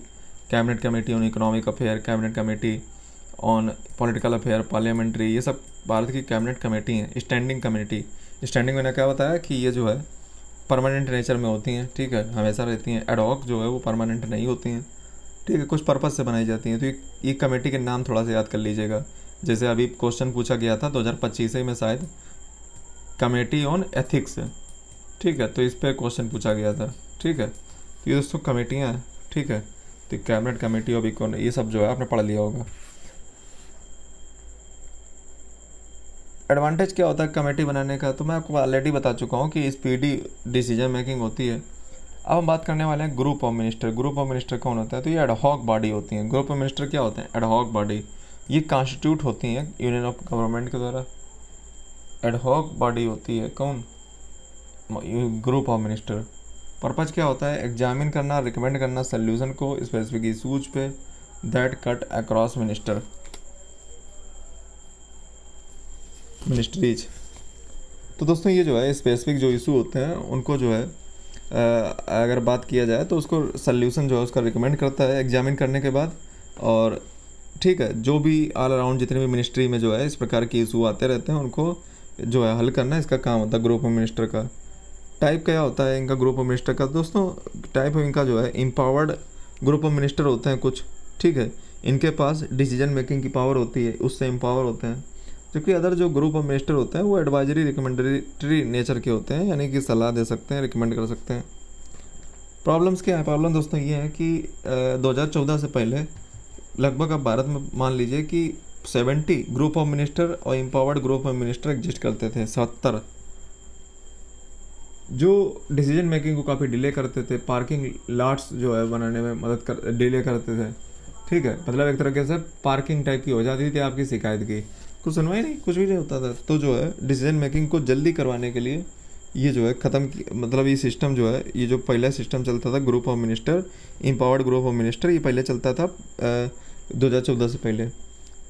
cabinet committee on economic affair, cabinet committee on political affair, parliamentary, ये सब भारत की कैबिनेट कमेटी हैं। स्टैंडिंग कमेटी, स्टैंडिंग मैंने क्या बताया कि ये जो है परमानेंट नेचर में होती हैं, ठीक है, हमेशा रहती हैं। एडहॉक जो है वो परमानेंट नहीं होती हैं, ठीक है, कुछ पर्पज़ से बनाई जाती हैं। तो ये कमेटी के नाम थोड़ा सा याद कर लीजिएगा। जैसे अभी क्वेश्चन पूछा गया था 2025 में शायद, कमेटी ऑन एथिक्स, ठीक है, तो इस पर क्वेश्चन पूछा गया था, ठीक है। तो ये दोस्तों कमेटियाँ हैं, ठीक है। तो कैबिनेट कमेटी ऑफ इकोन ये सब जो है आपने पढ़ लिया होगा। एडवांटेज क्या होता है कमेटी बनाने का, तो मैं आपको ऑलरेडी बता चुका हूँ कि स्पीडी डिसीजन मेकिंग होती है। अब हम बात करने वाले हैं group of minister. Group of minister कौन होता है, तो ये एडहॉक बॉडी होती हैं। ग्रुप ऑफ मिनिस्टर क्या होते हैं, एडहॉक बॉडी, ये कॉन्स्टिट्यूट होती हैं यूनियन ऑफ गवर्नमेंट के द्वारा। एडहॉक बॉडी होती है कौन, ग्रुप ऑफ मिनिस्टर। पर्पज़ क्या होता है, एग्जामिन करना, रिकमेंड करना सोल्यूशन को स्पेसिफिक इशूज पे दैट कट अक्रॉस मिनिस्ट्रीज। तो दोस्तों ये जो है स्पेसिफिक जो इशू होते हैं उनको जो है अगर बात किया जाए तो उसको सल्यूशन जो है उसका रिकमेंड करता है एग्जामिन करने के बाद। और ठीक है, जो भी ऑल अराउंड जितने भी मिनिस्ट्री में जो है इस प्रकार के इशू आते रहते हैं उनको जो है हल करना इसका काम होता है ग्रुप ऑफ मिनिस्टर का। टाइप क्या होता है इनका ग्रुप ऑफ मिनिस्टर का, दोस्तों टाइप इनका जो है एम्पावर्ड ग्रुप ऑफ मिनिस्टर होते हैं कुछ, ठीक है, इनके पास डिसीजन मेकिंग की पावर होती है, उससे एम्पावर होते हैं। जबकि अदर जो ग्रुप ऑफ मिनिस्टर होते हैं वो एडवाइजरी रिकमेंडरी नेचर के होते हैं, यानी कि सलाह दे सकते हैं, रिकमेंड कर सकते हैं। प्रॉब्लम्स क्या है, प्रॉब्लम दोस्तों ये है कि 2014 से पहले लगभग अब भारत में मान लीजिए कि 70 ग्रुप ऑफ मिनिस्टर और empowered group of minister exist करते थे। 70 जो डिसीजन मेकिंग को काफ़ी डिले करते थे, पार्किंग लॉट्स जो है बनाने में डिले करते थे, ठीक है, मतलब एक तरीके से पार्किंग टाइप की हो जाती थी आपकी शिकायत की, कुछ सुनवाई नहीं, कुछ भी नहीं होता था। तो जो है डिसीजन मेकिंग को जल्दी करवाने के लिए ये जो है ख़त्म की, मतलब ये सिस्टम जो है, ये जो पहला सिस्टम चलता था group of minister, empowered group of minister, ये पहले चलता था 2014 से पहले।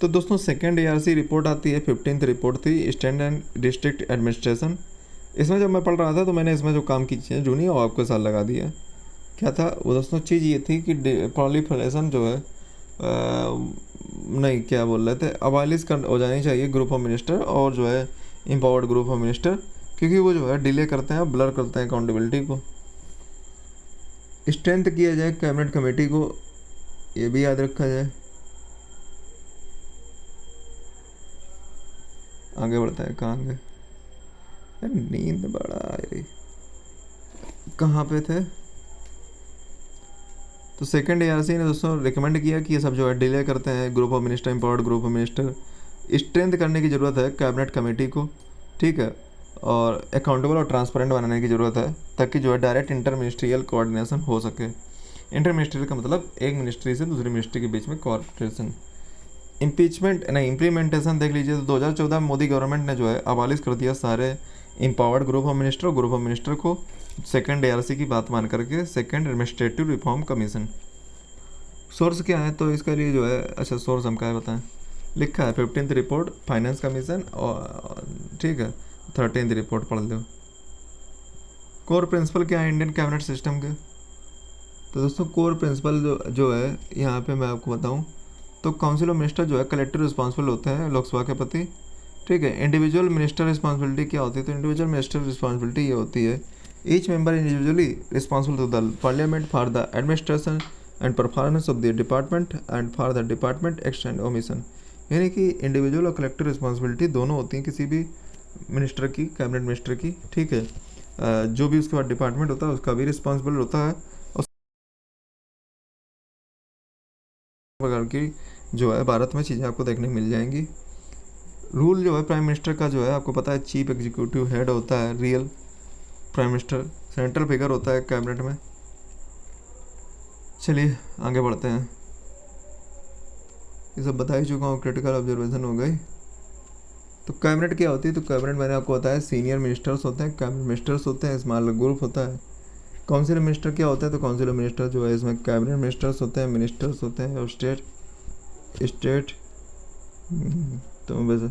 तो दोस्तों सेकेंड ARC रिपोर्ट आती है, 15th रिपोर्ट थी स्टैंड एंड डिस्ट्रिक्ट एडमिनिस्ट्रेशन। इसमें जब मैं पढ़ रहा था तो मैंने इसमें जो काम की चीज़ें ढूंढी और आपको साथ लगा दिया। क्या था वो दोस्तों, चीज़ ये थी कि प्रोलिफरेशन जो है नहीं, क्या बोल रहे थे, अबालिश कर हो जानी चाहिए ग्रुप ऑफ मिनिस्टर और जो है एम्पावर्ड ग्रुप ऑफ मिनिस्टर, क्योंकि वो जो है डिले करते हैं, ब्लर करते हैं अकाउंटेबिलिटी को। स्ट्रेंथ किया जाए कैबिनेट कमेटी को, ये भी याद रखा जाए। आगे बढ़ता है, कहाँ गए यार, नींद बड़ा आ रही, कहाँ पे थे। तो सेकंड एआरसी ने दोस्तों रिकमेंड किया कि ये सब जो है डिले करते हैं group of minister, empowered group of minister. Strength करने की ज़रूरत है कैबिनेट कमेटी को, ठीक है, और अकाउंटेबल और ट्रांसपेरेंट बनाने की ज़रूरत है, ताकि जो है डायरेक्ट इंटर मिनिस्ट्रियल कोऑर्डिनेशन हो सके। इंटर मिनिस्ट्रियल का मतलब एक मिनिस्ट्री से दूसरी मिनिस्ट्री के बीच में कोऑर्डिनेशन। इम्पीचमेंट नहीं, इम्प्लीमेंटेशन देख लीजिए तो 2014 में मोदी गवर्नमेंट ने जो है अबालिश कर दिया सारे एम्पावर्ड ग्रुप ऑफ मिनिस्टर और ग्रुप ऑफ मिनिस्टर को, सेकंड एआरसी की बात मान करके, second administrative reform commission. Source क्या है तो इसके लिए जो है, अच्छा सोर्स हम क्या है बताएं, लिखा है 15th रिपोर्ट फाइनेंस कमीशन और ठीक है 13th रिपोर्ट पढ़ लो। कोर प्रिंसिपल क्या है इंडियन कैबिनेट सिस्टम के, तो दोस्तों कोर प्रिंसिपल जो है यहाँ पे मैं आपको बताऊँ तो काउंसिल ऑफ मिनिस्टर जो है कलेक्टिव रिस्पॉन्सिबल होते हैं लोकसभा के प्रति, ठीक है। इंडिविजुअल मिनिस्टर रिस्पॉन्सिबिलिटी क्या होती है, तो इंडिविजुअल मिनिस्टर रिस्पॉन्सिबिलिटी ये होती है, each member individually responsible to the parliament for the administration and performance of the department and for the department extend omission. यानी कि इंडिविजुअल और कलेक्टिव रिस्पॉन्सिबिलिटी दोनों होती हैं किसी भी मिनिस्टर की, कैबिनेट मिनिस्टर की, ठीक है। जो भी उसके बाद डिपार्टमेंट होता है उसका भी रिस्पॉन्सिबल होता है, और प्रकार की जो है भारत में चीज़ें आपको देखने मिल जाएंगी। रूल जो है प्राइम मिनिस्टर का जो है आपको पता है चीफ एग्जीक्यूटिव हेड होता है, real prime minister central figure होता है कैबिनेट में। चलिए आगे बढ़ते हैं, ये सब बता ही चुका हूँ, क्रिटिकल ऑब्जर्वेशन हो गई। तो कैबिनेट क्या होती है, तो कैबिनेट मैंने आपको बताया सीनियर मिनिस्टर्स होते हैं, कैबिनेट मिनिस्टर्स होते हैं, स्मॉल ग्रुप होता है। काउंसिल मिनिस्टर क्या होता है, तो काउंसिल मिनिस्टर जो है इसमें कैबिनेट मिनिस्टर्स होते हैं, मिनिस्टर्स होते हैं और स्टेट तो वैसे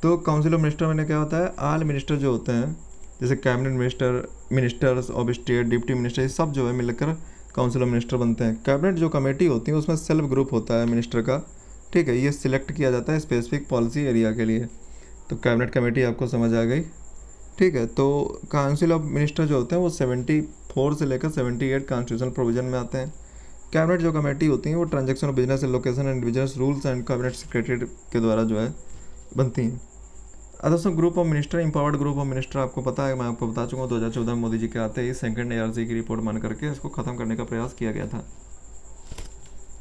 तो काउंसिल ऑफ मिनिस्टर में क्या होता है, आल मिनिस्टर जो होते हैं जैसे cabinet minister, ministers of state, deputy minister, ये सब जो है मिलकर काउंसिल ऑफ मिनिस्टर बनते हैं। कैबिनेट जो कमेटी होती है उसमें सेल्फ ग्रुप होता है मिनिस्टर का, ठीक है, ये सिलेक्ट किया जाता है स्पेसिफिक पॉलिसी एरिया के लिए। तो कैबिनेट कमेटी आपको समझ आ गई, ठीक है। तो काउंसिल ऑफ मिनिस्टर जो होते हैं वो 74 से लेकर 78 कॉन्स्टिट्यूशनल प्रोविजन में आते हैं। कैबिनेट जो कमेटी होती हैं वो transaction of business allocation and business rules and cabinet secretary के द्वारा जो है बनती हैं। दोस्तों group of minister, empowered group of minister आपको पता है, मैं आपको बता चुका हूँ 2014 में मोदी जी के आते ही सेकंड एआरसी की रिपोर्ट मान करके इसको ख़त्म करने का प्रयास किया गया था।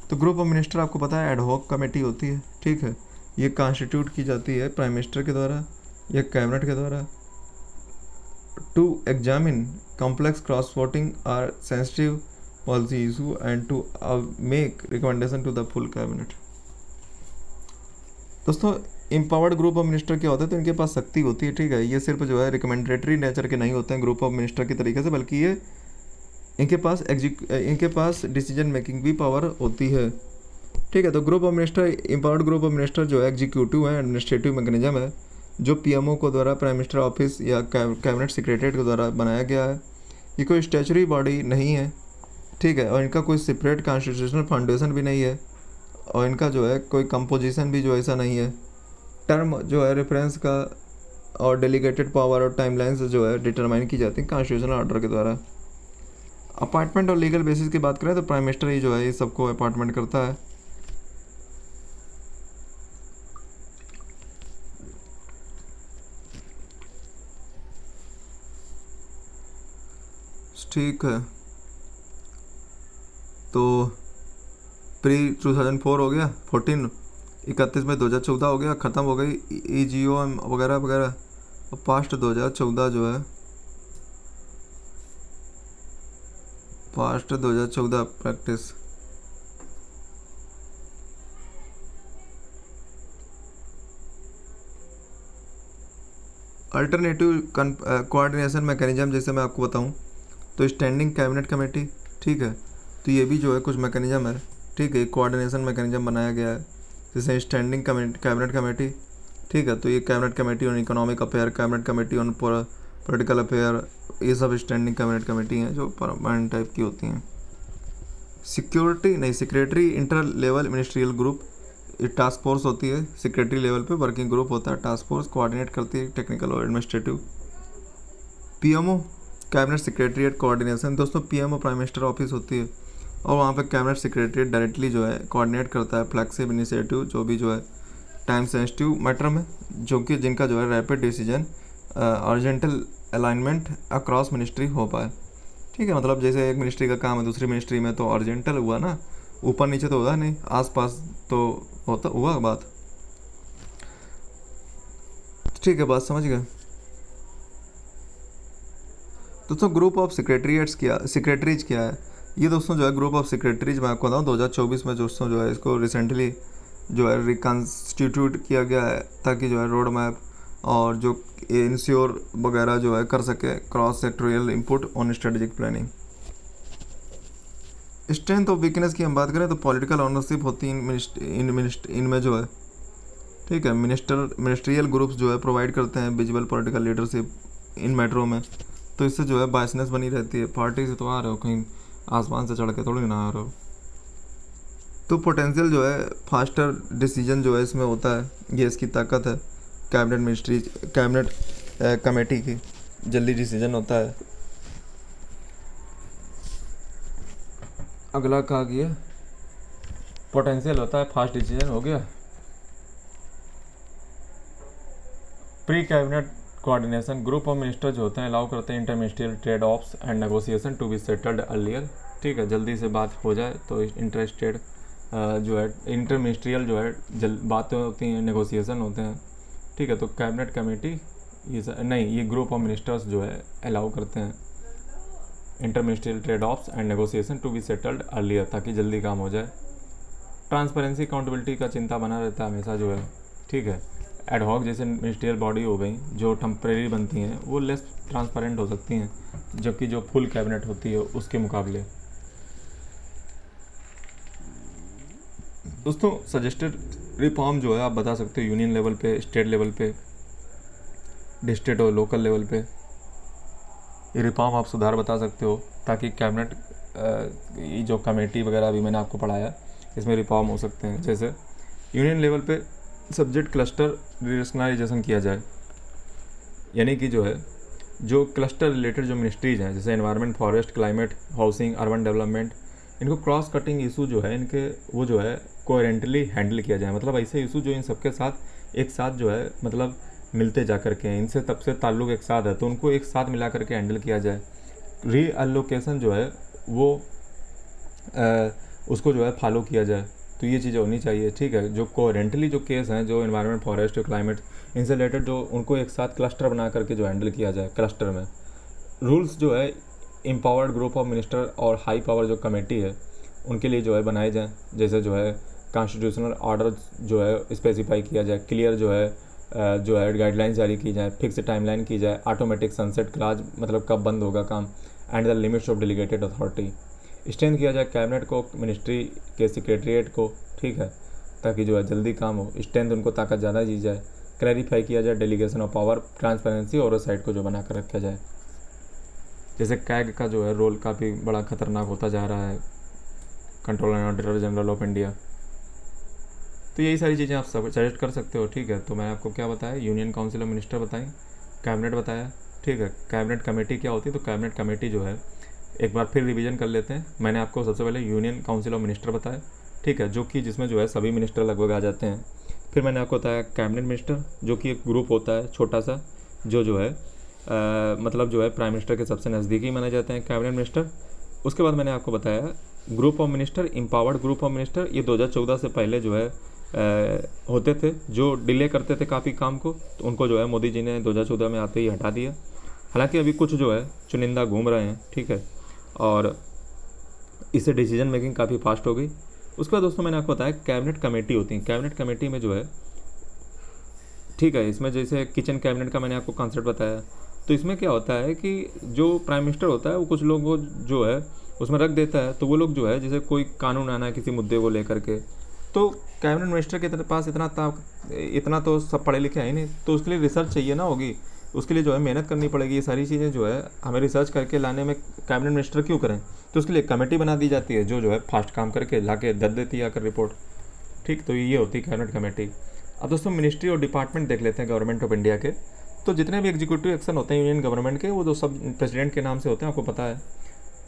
तो ग्रुप ऑफ मिनिस्टर आपको पता है एडहॉक कमेटी होती है, ठीक है, ये कॉन्स्टिट्यूट की जाती है प्राइम मिनिस्टर के द्वारा या कैबिनेट के द्वारा, to examine complex cross voting are sensitive policy issue and to make recommendation to the full cabinet. दोस्तों एम्पावर्ड ग्रुप ऑफ मिनिस्टर क्या होता है, तो इनके पास शक्ति होती है, ठीक है, ये सिर्फ जो है रिकमेंडेटरी नेचर के नहीं होते हैं ग्रुप ऑफ मिनिस्टर की तरीके से, बल्कि ये इनके पास डिसीजन मेकिंग भी पावर होती है, ठीक है। तो group of minister, empowered group of minister जो है एग्जीक्यूटिव है, एडमिनिस्ट्रेटिव मैकेनिज्म है जो पीएमओ को द्वारा प्राइम मिनिस्टर ऑफिस या कैबिनेट सेक्रेटरीट के द्वारा बनाया गया है। ये कोई स्टैचुरी बॉडी नहीं है, ठीक है, और इनका कोई सेपरेट कॉन्स्टिट्यूशनल फाउंडेशन भी नहीं है, और इनका जो है कोई कंपोजिशन भी जो ऐसा नहीं है। टर्म जो है रेफरेंस का और डेलीगेटेड पावर और टाइमलाइंस जो है डिटरमाइन की जाती है कॉन्स्टिट्यूशनल ऑर्डर के द्वारा। अपॉइंटमेंट और लीगल बेसिस की बात करें तो प्राइम मिनिस्टर ही जो है ये सबको अपॉइंटमेंट करता है। ठीक है, तो प्री 2004 हो गया, 14 31 में 2014 हो गया, ख़त्म हो गई EGO वगैरह वगैरह, और पास्ट 2014 जो है, past 2014 practice. Alternative coordination mechanism जैसे मैं आपको बताऊं तो स्टैंडिंग कैबिनेट कमेटी, ठीक है, तो ये भी जो है कुछ मैकेनिज्म है, ठीक है, कोऑर्डिनेशन मैकेनिज्म बनाया गया है जैसे स्टैंडिंग कैबिनेट कमेटी, ठीक है, तो ये cabinet committee on economic affair, cabinet committee on political affair, ये सब स्टैंडिंग कैबिनेट कमेटी हैं जो परमानेंट टाइप की होती हैं। सिक्योरिटी नहीं, secretary inter level ministerial group, ये टास्क फोर्स होती है सेक्रेटरी लेवल पे, वर्किंग ग्रुप होता है टास्क फोर्स, कोऑर्डिनेट करती है टेक्निकल और administrative. PMO cabinet secretariat coordination, दोस्तों पीएमओ प्राइम मिनिस्टर ऑफिस होती है और वहाँ पे कैबिनेट सेक्रेटरीट डायरेक्टली जो है कोऑर्डिनेट करता है फ्लैगशिप इनिशिएटिव जो भी जो है टाइम सेंसिटिव मैटर में, जो कि जिनका जो है rapid decision urgent alignment across ministry हो पाए। ठीक है, मतलब जैसे एक मिनिस्ट्री का काम है दूसरी मिनिस्ट्री में तो अर्जेंटल हुआ ना, ऊपर नीचे तो होता नहीं, आसपास तो होता हुआ बात। ठीक है, बात समझ गए। दोस्तों ग्रुप ऑफ सेक्रेटरीज क्या है? ये दोस्तों जो है ग्रुप ऑफ सेक्रेटरीज मैं आपको बताऊँ 2024 में दोस्तों जो है इसको रिसेंटली जो है रिकॉन्स्टिट्यूट किया गया है ताकि जो है रोड मैप और जो इंश्योर वगैरह जो है कर सके cross sectoral input on strategic planning. Strength of weakness की हम बात करें तो पॉलिटिकल ऑनरशिप होती है इनमें जो है। ठीक है, मिनिस्ट्रियल ग्रुप्स जो है प्रोवाइड करते हैं विजिबल पॉलिटिकल लीडरशिप इन मैटरों में, तो इससे जो है बायसनेस बनी रहती है। पार्टी से तो आ रहे हो, कहीं आसमान से चढ़ के थोड़ी ना आ रहे हो। तो पोटेंशियल जो है फास्टर डिसीजन जो है इसमें होता है, ये इसकी ताकत है कैबिनेट कमेटी की, जल्दी डिसीजन होता है। अगला कहा गया पोटेंशियल होता है फास्ट डिसीजन, हो गया। Pre cabinet coordination, group of minister जो होते हैं अलाउ करते हैं interministerial trade offs and negotiation to be settled earlier. ठीक है, जल्दी से बात हो जाए तो इंटरेस्टेड जो है इंटरमिनिस्ट्रियल जो है बातें होती हैं, नेगोशिएशन होते हैं। ठीक है, तो कैबिनेट कमेटी ये ग्रुप ऑफ मिनिस्टर्स जो है अलाउ करते हैं interministerial trade offs and negotiation to be settled earlier, ताकि जल्दी काम हो जाए। ट्रांसपेरेंसी अकाउंटेबिलिटी का चिंता बना रहता है हमेशा जो है। ठीक है, एडहॉक जैसे मिनिस्ट्रियल बॉडी हो गई जो टेम्परेरी बनती हैं वो लेस ट्रांसपेरेंट हो सकती हैं, जबकि जो फुल कैबिनेट होती है उसके मुकाबले। दोस्तों सजेस्टेड रिफॉर्म जो है आप बता सकते हो यूनियन लेवल पे, स्टेट लेवल पे, डिस्ट्रिक्ट और लोकल लेवल पे। ये रिफॉर्म आप सुधार बता सकते हो ताकि कैबिनेट ये जो कमेटी वगैरह अभी मैंने आपको पढ़ाया इसमें रिफॉर्म हो सकते हैं। जैसे यूनियन लेवल पे सब्जेक्ट क्लस्टर रेशनलाइजेशन किया जाए, यानी कि जो है जो क्लस्टर रिलेटेड जो मिनिस्ट्रीज हैं जैसे environment, forest, climate, housing, urban development, इनको क्रॉस कटिंग इशू जो है इनके वो जो है कोहेरेंटली हैंडल किया जाए। मतलब ऐसे इशू जो इन सबके साथ एक साथ जो है मतलब मिलते जा करके हैं, इनसे तब से ताल्लुक़ एक साथ है तो उनको एक साथ मिला करके हैंडल किया जाए। रीअलोकेशन जो है वो उसको जो है फॉलो किया जाए, तो ये चीज़ें होनी चाहिए। ठीक है, जो कोहेरेंटली जो केस हैं जो एनवायरनमेंट, फॉरेस्ट, क्लाइमेट, इनसे रिलेटेड जो उनको एक साथ क्लस्टर बना करके जो हैंडल किया जाए क्लस्टर में। रूल्स जो है एम्पावर्ड ग्रुप ऑफ मिनिस्टर और हाई पावर जो कमेटी है उनके लिए जो है बनाए जाएँ। जैसे जो है कॉन्स्टिट्यूशनल ऑर्डर जो है स्पेसिफाई किया जाए, क्लियर जो है गाइडलाइंस जारी की जाए, फिक्स टाइमलाइन की जाए, ऑटोमेटिक सनसेट क्लाज मतलब कब बंद होगा काम, and the limits of delegated authority. Strength किया जाए कैबिनेट को, मिनिस्ट्री के सेक्रेटरीट को। ठीक है, ताकि जो है जल्दी काम हो, स्ट्रेंथ उनको ताकत ज़्यादा दी जाए। क्लैरिफाई किया जाए डेलीगेशन ऑफ पावर, ट्रांसपेरेंसी और ओवरसाइट को जो बना कर रखा जाए। जैसे कैग का जो है रोल काफ़ी बड़ा खतरनाक होता जा रहा है, controller and auditor general of India. तो यही सारी चीज़ें आप सब सजेस्ट कर सकते हो। ठीक है, तो मैंने आपको क्या बताया, यूनियन काउंसिल ऑफ मिनिस्टर बताएं, कैबिनेट बताया। ठीक है, कैबिनेट कमेटी क्या होती है, तो कैबिनेट कमेटी जो है एक बार फिर रिवीजन कर लेते हैं। मैंने आपको सबसे पहले यूनियन काउंसिल ऑफ मिनिस्टर बताया। ठीक है, जो कि जिसमें जो है सभी मिनिस्टर लगभग आ जाते हैं। फिर मैंने आपको बताया कैबिनेट मिनिस्टर, जो कि एक ग्रुप होता है छोटा सा, जो है मतलब जो है प्राइम मिनिस्टर के सबसे नज़दीकी माने जाते हैं कैबिनेट मिनिस्टर। उसके बाद मैंने आपको बताया group of minister, empowered group of minister, ये 2014 से पहले जो है होते थे, जो डिले करते थे काफ़ी काम को, तो उनको जो है मोदी जी ने 2014 में आते ही हटा दिया। हालांकि अभी कुछ जो है चुनिंदा घूम रहे हैं। ठीक है, और इससे डिसीजन मेकिंग काफ़ी फास्ट हो गई। उसके बाद दोस्तों मैंने आपको बताया कैबिनेट कमेटी होती है। कैबिनेट कमेटी में जो है ठीक है, इसमें जैसे किचन कैबिनेट का मैंने आपको कॉन्सेप्ट बताया, तो इसमें क्या होता है कि जो प्राइम मिनिस्टर होता है वो कुछ लोग को जो है उसमें रख देता है, तो वो लोग जो है जैसे कोई कानून आना है किसी मुद्दे को लेकर के, तो कैबिनेट मिनिस्टर के पास इतना तो सब पढ़े लिखे है ही नहीं, तो उसके लिए रिसर्च चाहिए ना होगी, उसके लिए जो है मेहनत करनी पड़ेगी। ये सारी चीज़ें जो है हमें रिसर्च करके लाने में कैबिनेट मिनिस्टर क्यों करें, तो उसके लिए कमेटी बना दी जाती है जो है फास्ट काम करके ला के दे देती है आकर रिपोर्ट। ठीक, तो ये होती है कैबिनेट कमेटी। अब दोस्तों मिनिस्ट्री और डिपार्टमेंट देख लेते हैं गवर्नमेंट ऑफ इंडिया के। तो जितने भी एग्जीक्यूटिव एक्शन होते हैं यूनियन गवर्नमेंट के, वो तो सब प्रेसिडेंट के नाम से होते हैं, आपको पता है।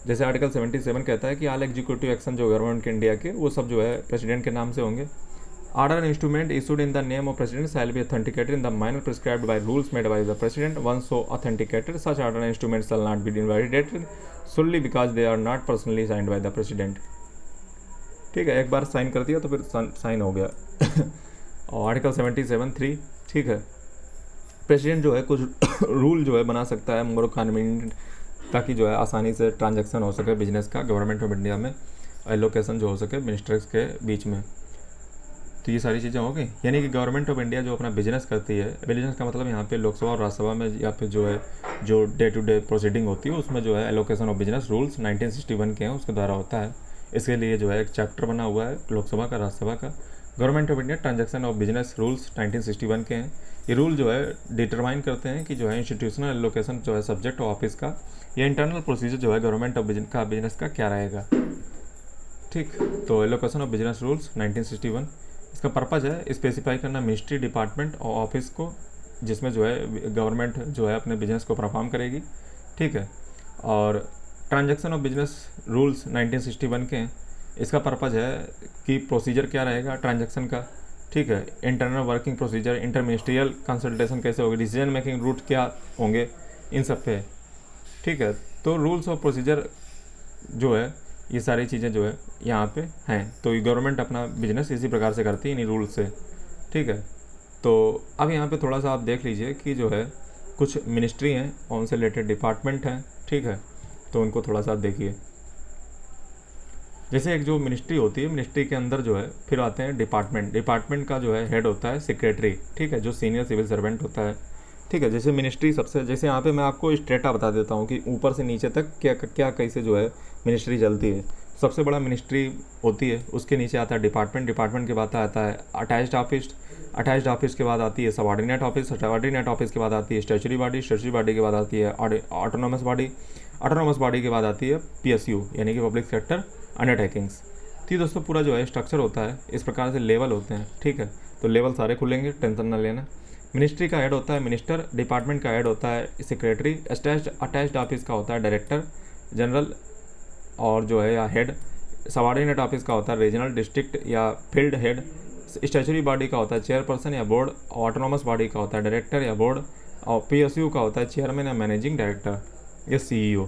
जैसे आर्टिकल 77 कहता है कि ऑल एग्जीक्यूटिव एक्शन जो गवर्नमेंट के इंडिया के, वो सब जो है प्रेसिडेंट के नाम से होंगे। Order and instrument issued in the name of President shall be authenticated in the manner prescribed by rules made by the President. Once so authenticated, such order and instruments shall not be invalidated solely because they are not personally signed by the President. ठीक है, एक बार sign कर दिया तो फिर sign हो गया। और आर्टिकल 77(3), ठीक है, प्रेसिडेंट जो है कुछ रूल जो है बना सकता है मोर कन्वीनियंट, ताकि जो है आसानी से ट्रांजैक्शन हो सके बिजनेस का गवर्नमेंट ऑफ इंडिया में, एलोकेशन जो हो सके मिनिस्टर्स के बीच में। तो ये सारी चीज़ें हो गई, यानी कि गवर्नमेंट ऑफ इंडिया जो अपना बिजनेस करती है, बिजनेस का मतलब यहाँ पे लोकसभा और राज्यसभा में या फिर जो है जो डे टू डे प्रोसीडिंग होती है उसमें जो है एलोकेशन ऑफ बिजनेस रूल्स 1961 के हैं, उसके द्वारा होता है। इसके लिए जो है एक चैप्टर बना हुआ है लोकसभा का, राज्यसभा का। Government of India transaction of business rules 1961 के हैं। ये रूल जो है डिटरमाइन करते हैं कि जो है इंस्टीट्यूशनल एलोकेशन जो है सब्जेक्ट ऑफिस का या इंटरनल प्रोसीजर जो है गवर्नमेंट ऑफ बिजनेस का क्या रहेगा। ठीक, तो एलोकेशन ऑफ बिजनेस रूल्स 1961, इसका पर्पज़ है स्पेसिफाई करना मिनिस्ट्री, डिपार्टमेंट और ऑफिस को जिसमें जो है गवर्नमेंट जो है अपने बिजनेस को परफॉर्म करेगी। ठीक है, और ट्रांजैक्शन ऑफ बिजनेस रूल्स 1961 के हैं। इसका पर्पज़ है कि प्रोसीजर क्या रहेगा ट्रांजैक्शन का। ठीक है, internal working procedure, inter ministerial consultation कैसे होगी, डिसीजन मेकिंग रूट क्या होंगे, इन सब पे। ठीक है, तो रूल्स और प्रोसीजर जो है ये सारी चीज़ें जो है यहाँ पे हैं। तो ये गवर्नमेंट अपना बिजनेस इसी प्रकार से करती है इन्हीं रूल्स से। ठीक है, तो अब यहाँ पे थोड़ा सा आप देख लीजिए कि जो है कुछ मिनिस्ट्री हैं और उनसे रिलेटेड डिपार्टमेंट हैं। ठीक है, तो उनको थोड़ा सा देखिए। जैसे एक जो मिनिस्ट्री होती है, मिनिस्ट्री के अंदर जो है फिर आते हैं डिपार्टमेंट। डिपार्टमेंट का जो है हेड होता है सेक्रेटरी। ठीक है, जो सीनियर सिविल सर्वेंट होता है। ठीक है, जैसे मिनिस्ट्री सबसे, जैसे यहाँ पे मैं आपको स्ट्रेटा बता देता हूँ कि ऊपर से नीचे तक क्या क्या कैसे जो है मिनिस्ट्री चलती है। सबसे बड़ा मिनिस्ट्री होती है, उसके नीचे आता है डिपार्टमेंट। डिपार्टमेंट के बाद आता है अटैच्ड ऑफिस। अटैच्ड ऑफिस के बाद आती है सबऑर्डिनेट ऑफिस। सबऑर्डिनेट ऑफिस के बाद आती है स्टैचुरी बॉडी। स्टैचुरी बॉडी के बाद आती है ऑटोनोमस बॉडी। ऑटोनोमस बॉडी के बाद आती है PSU यानी कि पब्लिक सेक्टर अंडरटेकिंग्स। तो ये दोस्तों पूरा जो है स्ट्रक्चर होता है, इस प्रकार से लेवल होते हैं। ठीक है, तो लेवल सारे खुलेंगे, टेंशन ना लेना। मिनिस्ट्री का हेड होता है मिनिस्टर। डिपार्टमेंट का हेड होता है सेक्रेटरी। अटैच्ड ऑफिस का होता है डायरेक्टर जनरल और जो है या हेड। सबऑर्डिनेट ऑफिस का होता है रीजनल, डिस्ट्रिक्ट या फील्ड हेड। स्टैचुरी बॉडी का होता है चेयरपर्सन या बोर्ड। ऑटोनोमस बॉडी का होता है डायरेक्टर या बोर्ड। और PSU का होता है चेयरमैन या मैनेजिंग डायरेक्टर या CEO।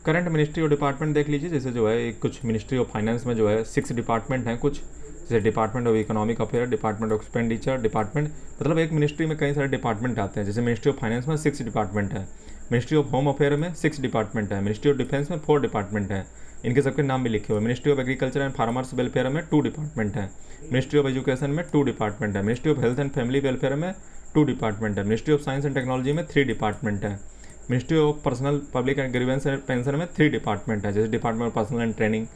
करंट मिनिस्ट्री और डिपार्टमेंट देख लीजिए। जैसे जो है कुछ मिनिस्ट्री ऑफ फाइनेंस में जो है 6 डिपार्टमेंट हैं कुछ, जैसे department of economic affair, department of expenditure, department, मतलब एक मिनिस्ट्री में कई सारे डिपार्टमेंट आते हैं। जैसे मिनिस्ट्री ऑफ फाइनेंस में 6 डिपार्टमेंट है। मिनिस्ट्री ऑफ होम अफेयर में 6 डिपार्टमेंट है। मिनिस्ट्री ऑफ डिफेंस में 4 डिपार्टमेंट हैं, इनके सबके नाम भी लिखे हुए। Ministry of agriculture and farmers welfare में 2 डिपार्टमेंट हैं। मिनिस्ट्री ऑफ एजुकेशन में 2 डिपार्टमेंट है। Ministry of health and family welfare में 2 डिपार्टमेंट है। Ministry of science and technology में 3 डिपार्टमेंट है। Ministry of personnel public and grievance and pension में 3 department है, जैसे department of personal and training.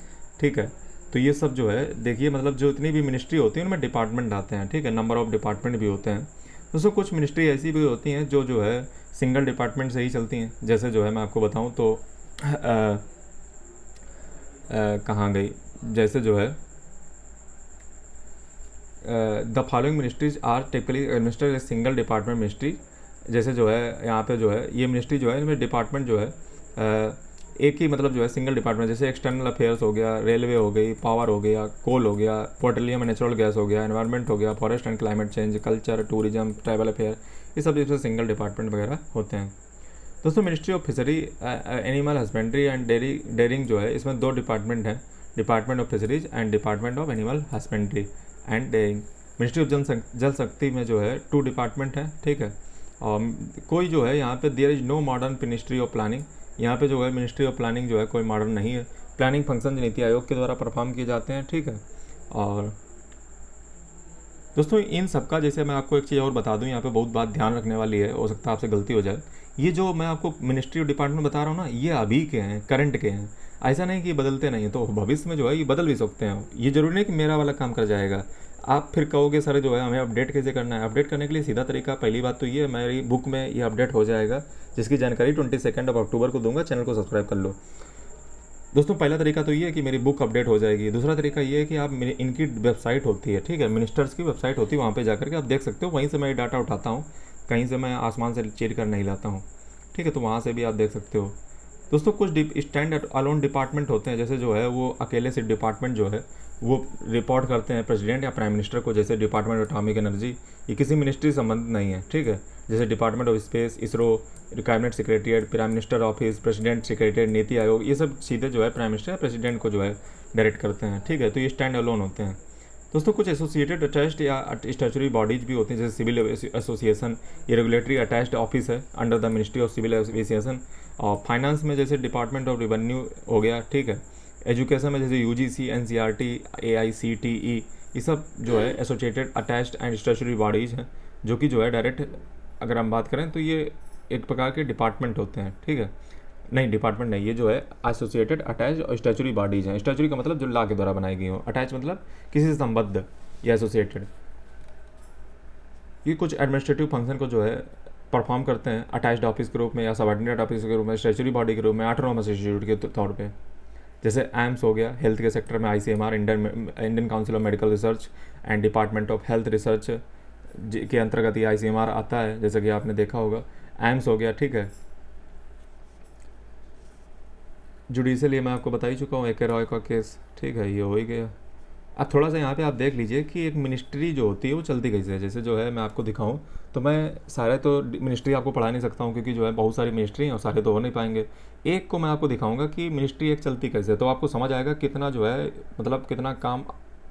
ठीक है, तो ये सब जो है देखिए, मतलब जो इतनी भी मिनिस्ट्री होती है उनमें डिपार्टमेंट आते हैं। ठीक है, नंबर ऑफ डिपार्टमेंट भी होते हैं। दोस्तों कुछ मिनिस्ट्री ऐसी भी होती हैं जो है सिंगल डिपार्टमेंट से ही चलती हैं। जैसे जो है मैं आपको बताऊं तो कहाँ गई, जैसे जो है the following ministries are typically administered as single department ministry. जैसे जो है यहाँ पे जो है ये मिनिस्ट्री जो है इनमें डिपार्टमेंट जो है एक ही, मतलब जो है सिंगल डिपार्टमेंट। जैसे एक्सटर्नल अफेयर्स हो गया, रेलवे हो गई, पावर हो गया, कोल हो गया, पेट्रोलियम एंड नेचुरल गैस हो गया, एनवायरनमेंट हो गया, forest and climate change, culture, tourism, tribal affair, ये सब जैसे सिंगल डिपार्टमेंट वगैरह होते हैं। दोस्तों ministry of fishery, animal husbandry and dairying जो है इसमें 2 डिपार्टमेंट हैं, department of fisheries and department of animal husbandry and dairying. Ministry of Jal Shakti में जो है 2 डिपार्टमेंट हैं। ठीक है, और कोई जो है यहाँ पे there is no modern ministry of planning. यहाँ पे जो है मिनिस्ट्री ऑफ प्लानिंग जो है कोई मॉडर्न नहीं है। प्लानिंग फंक्शन नीति आयोग के द्वारा परफॉर्म किए जाते हैं। ठीक है, और दोस्तों इन सब का, जैसे मैं आपको एक चीज़ और बता दूं, यहाँ पे बहुत बात ध्यान रखने वाली है, हो सकता है आपसे गलती हो जाए। ये जो मैं आपको मिनिस्ट्री और डिपार्टमेंट बता रहा हूँ ना, ये अभी के हैं, करंट के हैं। ऐसा नहीं कि ये बदलते नहीं हैं, तो भविष्य में जो है ये बदल भी सकते हैं। ये जरूरी नहीं कि मेरा वाला काम कर जाएगा। आप फिर कहोगे सर जो है हमें अपडेट कैसे करना है। अपडेट करने के लिए सीधा तरीका, पहली बात तो ये है, मेरी बुक में ये अपडेट हो जाएगा, जिसकी जानकारी 22 अक्टूबर को दूंगा। चैनल को सब्सक्राइब कर लो दोस्तों। पहला तरीका तो ये है कि मेरी बुक अपडेट हो जाएगी। दूसरा तरीका ये है कि आप मेरी इनकी वेबसाइट होती है, ठीक है, मिनिस्टर्स की वेबसाइट होती है, वहाँ पे जाकर के आप देख सकते हो। वहीं से मैं डाटा उठाता हूँ, कहीं से मैं आसमान से चीर कर नहीं लाता हूँ, ठीक है, तो वहाँ से भी आप देख सकते हो दोस्तों। कुछ स्टैंड अलोन डिपार्टमेंट होते हैं, जैसे जो है वो अकेले से डिपार्टमेंट जो है वो रिपोर्ट करते हैं प्रेसिडेंट या प्राइम मिनिस्टर को, जैसे डिपार्टमेंट ऑफ एटॉमिक एनर्जी, ये किसी मिनिस्ट्री से संबंधित नहीं है, ठीक है। जैसे department of space, ISRO, cabinet secretariat, prime minister office, president secretariat, NITI Aayog, ये सब सीधे जो है प्राइम मिनिस्टर या प्रेसिडेंट को जो है डायरेक्ट करते हैं, ठीक है। तो ये स्टैंड अलोन होते हैं दोस्तों। कुछ एसोसिएटेड अटैच्ड या स्टैच्यूटरी बॉडीज भी होती हैं, जैसे सिविल एसोसिएशन, ये रेगुलेटरी अटैच्ड ऑफिस है under the ministry of civil aviation. और फाइनेंस में जैसे डिपार्टमेंट ऑफ रेवेन्यू हो गया, ठीक है। एजुकेशन में जैसे यूजीसी, एनसीईआरटी, एआईसीटीई, ये सब जो है associated attached and statutory bodies हैं, जो कि जो है डायरेक्ट अगर हम बात करें तो ये एक प्रकार के डिपार्टमेंट होते हैं, ठीक है। नहीं, डिपार्टमेंट नहीं, ये जो है एसोसिएटेड अटैच और स्टैच्यूटरी बॉडीज हैं। स्टैच्यूटरी का मतलब जो लॉ के द्वारा बनाई गई हो, अटैच मतलब किसी से संबद्ध या एसोसिएटेड। ये कुछ एडमिनिस्ट्रेटिव फंक्शन को जो है परफॉर्म करते हैं अटैच्ड ऑफिस के रूप में या सबऑर्डिनेट ऑफिस के रूप में, स्टैच्यूटरी बॉडी के रूप में, ऑटोनोमस इंस्टीट्यूट के तौर पे। जैसे एम्स हो गया हेल्थ के सेक्टर में, ICMR, Indian council of medical research and department of health research के अंतर्गत ये आईसीएमआर आता है, जैसे कि आपने देखा होगा। एम्स हो गया, ठीक है। जुडिशियल, ये मैं आपको बता ही चुका हूँ, ए.के. रॉय का केस, ठीक है, ये हो ही गया। अब थोड़ा सा यहाँ पे आप देख लीजिए कि एक मिनिस्ट्री जो होती है वो चलती कैसे है। जैसे जो है मैं आपको दिखाऊं तो मैं सारे तो मिनिस्ट्री आपको पढ़ा नहीं सकता हूँ, क्योंकि जो है बहुत सारी मिनिस्ट्री हैं और सारे तो हो नहीं पाएंगे। एक को मैं आपको दिखाऊंगा कि मिनिस्ट्री एक चलती कैसे है, तो आपको समझ आएगा कितना जो है मतलब कितना काम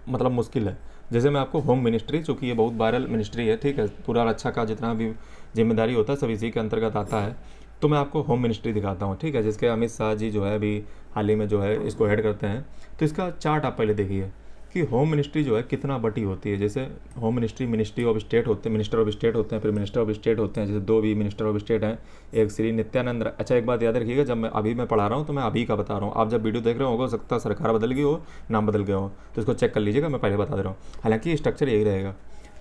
मतलब मुश्किल है। जैसे मैं आपको होम मिनिस्ट्री, चूँकि ये बहुत वायरल मिनिस्ट्री है, ठीक है, पूरा रक्षा का जितना भी जिम्मेदारी होता है सब इसी के अंतर्गत आता है, तो मैं आपको होम मिनिस्ट्री दिखाता हूँ, ठीक है, जिसके अमित शाह जी जो है अभी हाल ही में जो है इसको हेड करते हैं। तो इसका चार्ट आप पहले देखिए कि होम मिनिस्ट्री जो है कितना बटी होती है। जैसे home ministry, ministry of state होते हैं, मिनिस्टर ऑफ स्टेट होते हैं, फिर मिनिस्टर ऑफ स्टेट होते हैं, जैसे 2 भी मिनिस्टर ऑफ स्टेट हैं, एक श्री नित्यानंद। अच्छा, एक बात याद रखिएगा, जब मैं पढ़ा रहा हूँ तो मैं अभी का बता रहा हूँ, आप जब वीडियो देख रहे हो सकता है सरकार बदल गई हो, नाम बदल गया हो, तो इसको चेक कर लीजिएगा, मैं पहले बता दे रहा हूँ। हालांकि स्ट्रक्चर यही रहेगा।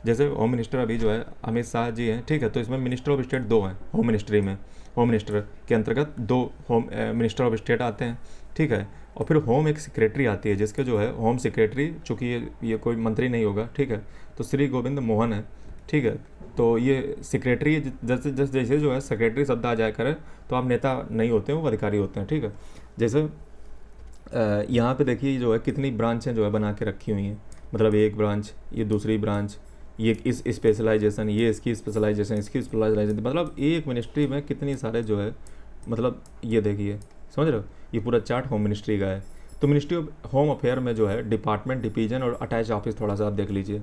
जैसे होम मिनिस्टर अभी जो है अमित शाह जी हैं, ठीक है, तो इसमें मिनिस्टर ऑफ स्टेट 2 हैं होम मिनिस्ट्री में। होम मिनिस्टर के अंतर्गत 2 होम मिनिस्टर ऑफ स्टेट आते हैं, ठीक है। और फिर होम एक सेक्रेटरी आती है, जिसके जो है होम सेक्रेटरी, चूँकि ये कोई मंत्री नहीं होगा, ठीक है, तो श्री गोविंद मोहन है, ठीक है। तो ये सेक्रेटरी जैसे जो है सेक्रेटरी शब्द आ जाया करे तो आप नेता नहीं होते हैं, वो अधिकारी होते हैं, ठीक है। जैसे यहाँ पे देखिए जो है कितनी ब्रांचें जो है बना के रखी हुई हैं, मतलब एक ब्रांच, ये दूसरी ब्रांच, ये इस स्पेशलाइजेशन, ये इसकी स्पेशलाइजेशन, इसकी स्पेशलाइजेशन, मतलब एक मिनिस्ट्री में कितनी सारे जो है, मतलब ये देखिए, समझ रहे हो, ये पूरा चार्ट होम मिनिस्ट्री का है। तो मिनिस्ट्री ऑफ होम अफेयर में जो है डिपार्टमेंट, डिवीजन और अटैच ऑफिस थोड़ा सा आप देख लीजिए।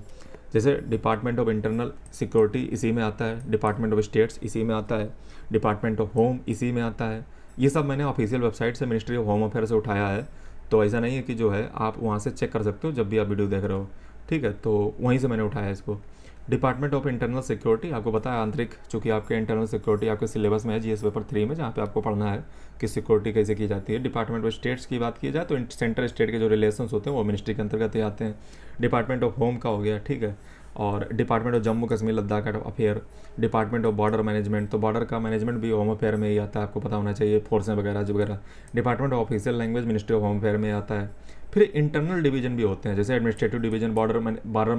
जैसे डिपार्टमेंट ऑफ इंटरनल सिक्योरिटी इसी में आता है, डिपार्टमेंट ऑफ स्टेट्स इसी में आता है, डिपार्टमेंट ऑफ होम इसी में आता है। ये सब मैंने ऑफिशियल वेबसाइट से मिनिस्ट्री ऑफ होम अफेयर से उठाया है, तो ऐसा नहीं है कि जो है आप वहाँ से चेक कर सकते हो जब भी आप वीडियो देख रहे हो, ठीक है, तो वहीं से मैंने उठाया है इसको। डिपार्टमेंट ऑफ इंटरनल सिक्योरिटी आपको पता है आंतरिक, चूँकि आपके इंटरनल सिक्योरिटी आपके सिलेबस में है जीएस पेपर 3 में, जहाँ पे आपको पढ़ना है कि सिक्योरिटी कैसे की जाती है। डिपार्टमेंट ऑफ स्टेट्स की बात की जाए तो सेंटर स्टेट के जो रिलेशंस होते हैं वो मिनिस्ट्री के अंतर्गत ही आते हैं। डिपार्टमेंट ऑफ होम का हो गया, ठीक है। और department of Jammu Kashmir Ladakh affair, department of border management, तो बॉर्डर का मैनेजमेंट भी होम अफेयर में ही आता है, आपको पता होना चाहिए, फोर्सें वगैरह। Department of official language ministry of home affair में आता है। फिर इंटरनल डिवीजन भी होते हैं, जैसे administrative division, border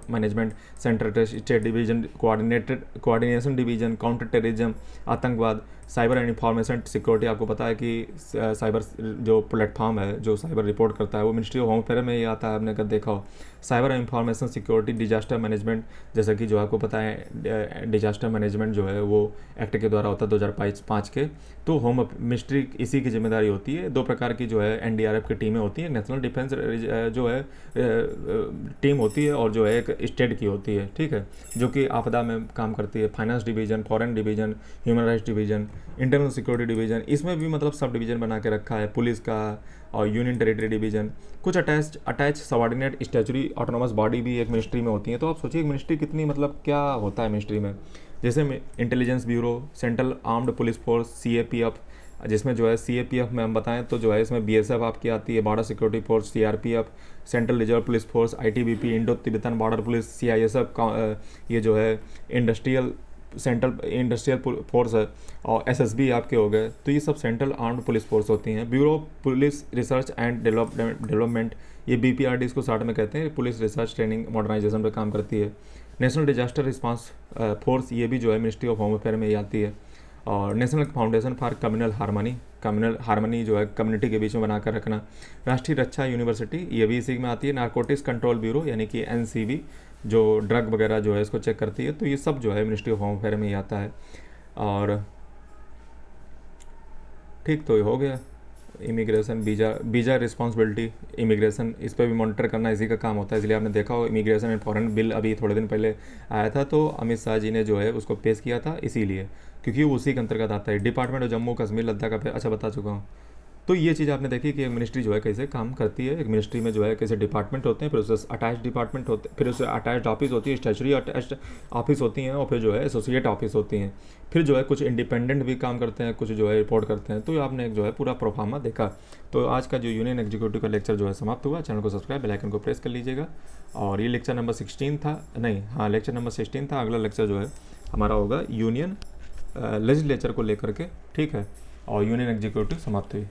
management, central state division, coordination division, counter terrorism, आतंकवाद, साइबर एंड इंफॉर्मेशन सिक्योरिटी। आपको पता है कि साइबर जो प्लेटफॉर्म है जो साइबर रिपोर्ट करता है वो मिनिस्ट्री ऑफ होम अफेयर में ही आता है, आपने कब देखा हो। Cyber and information security, disaster management, जैसा कि जो आपको पता है डिजास्टर मैनेजमेंट जो है वो एक्ट के द्वारा होता है 2005 के, तो होम मिनिस्ट्री इसी की जिम्मेदारी होती है। 2 प्रकार की जो है एनडीआरएफ की टीमें होती हैं, नेशनल डिफेंस जो है टीम होती है, और जो है एक स्टेट की होती है, ठीक है, जो कि आपदा में काम करती है। Finance division, foreign division, human rights division, internal security division, इसमें भी मतलब सब डिवीजन बना के रखा है, पुलिस का और यूनियन टेरिटरी डिवीजन। कुछ attach subordinate statutory autonomous body भी एक मिनिस्ट्री में होती है। तो आप सोचिए मिनिस्ट्री कितनी मतलब क्या होता है मिनिस्ट्री में, जैसे intelligence bureau, central armed police force, CAPF, जिसमें जो है CAPF में हम बताएं तो जो है इसमें BSF आपकी आती है, border security force, CRPF, central reserve police force, ITBP, Indo Tibetan border police, CISF, ये जो है सेंट्रल इंडस्ट्रियल फोर्स है, और SSB आपके हो गए। तो ये सब सेंट्रल आर्म्ड पुलिस फोर्स होती हैं। Bureau police research and development, ये BPRD इसको शॉर्ट में कहते हैं, पुलिस रिसर्च ट्रेनिंग मॉडर्नाइजेशन पे काम करती है। नेशनल डिजास्टर रिस्पांस फोर्स, ये भी जो है मिनिस्ट्री ऑफ होम अफेयर में ही आती है। और national foundation for communal harmony जो है कम्युनिटी के बीच में बनाकर रखना। राष्ट्रीय रक्षा यूनिवर्सिटी, ये भी इसी में आती है। नारकोटिक्स कंट्रोल ब्यूरो यानी कि NCB, जो ड्रग वगैरह जो है इसको चेक करती है। तो ये सब जो है मिनिस्ट्री ऑफ होम अफेयर में ही आता है। और ठीक, तो ये हो गया इमिग्रेशन, वीज़ा रिस्पॉन्सिबिलिटी, इमिग्रेशन, इस पर भी मॉनिटर करना इसी का काम होता है। इसलिए आपने देखा हो इमिग्रेशन एंड फॉरेन बिल अभी थोड़े दिन पहले आया था, तो अमित शाह जी ने जो है उसको पेश किया था, इसीलिए क्योंकि वो उसी के अंतर्गत आता है। डिपार्टमेंट ऑफ जम्मू कश्मीर लद्दाख का, अच्छा बता चुका हूँ। तो ये चीज़ आपने देखी कि एक मिनिस्ट्री जो है कैसे काम करती है। एक मिनिस्ट्री में जो है कैसे डिपार्टमेंट होते हैं, फिर उससे अटैच डिपार्टमेंट होते हैं, फिर उससे अटैच्ड ऑफिस होती है, स्टैचुरी अटैच्ड ऑफिस होती हैं, और फिर जो है एसोसिएट ऑफिस होती हैं। फिर जो है कुछ इंडिपेंडेंट भी काम करते हैं, कुछ जो है रिपोर्ट करते हैं। तो आपने एक जो है पूरा प्रोफार्मा देखा। तो आज का जो यूनियन एग्जीक्यूटिव का लेक्चर जो है समाप्त हुआ। चैनल को सब्सक्राइब, बेल आइकन को प्रेस कर लीजिएगा। और ये लेक्चर नंबर 16 था, नहीं हाँ लेक्चर नंबर 16 था। अगला लेक्चर जो है हमारा होगा यूनियन लेजिस्लेचर को लेकर के, ठीक है। और यूनियन एग्जीक्यूटिव समाप्त हुई।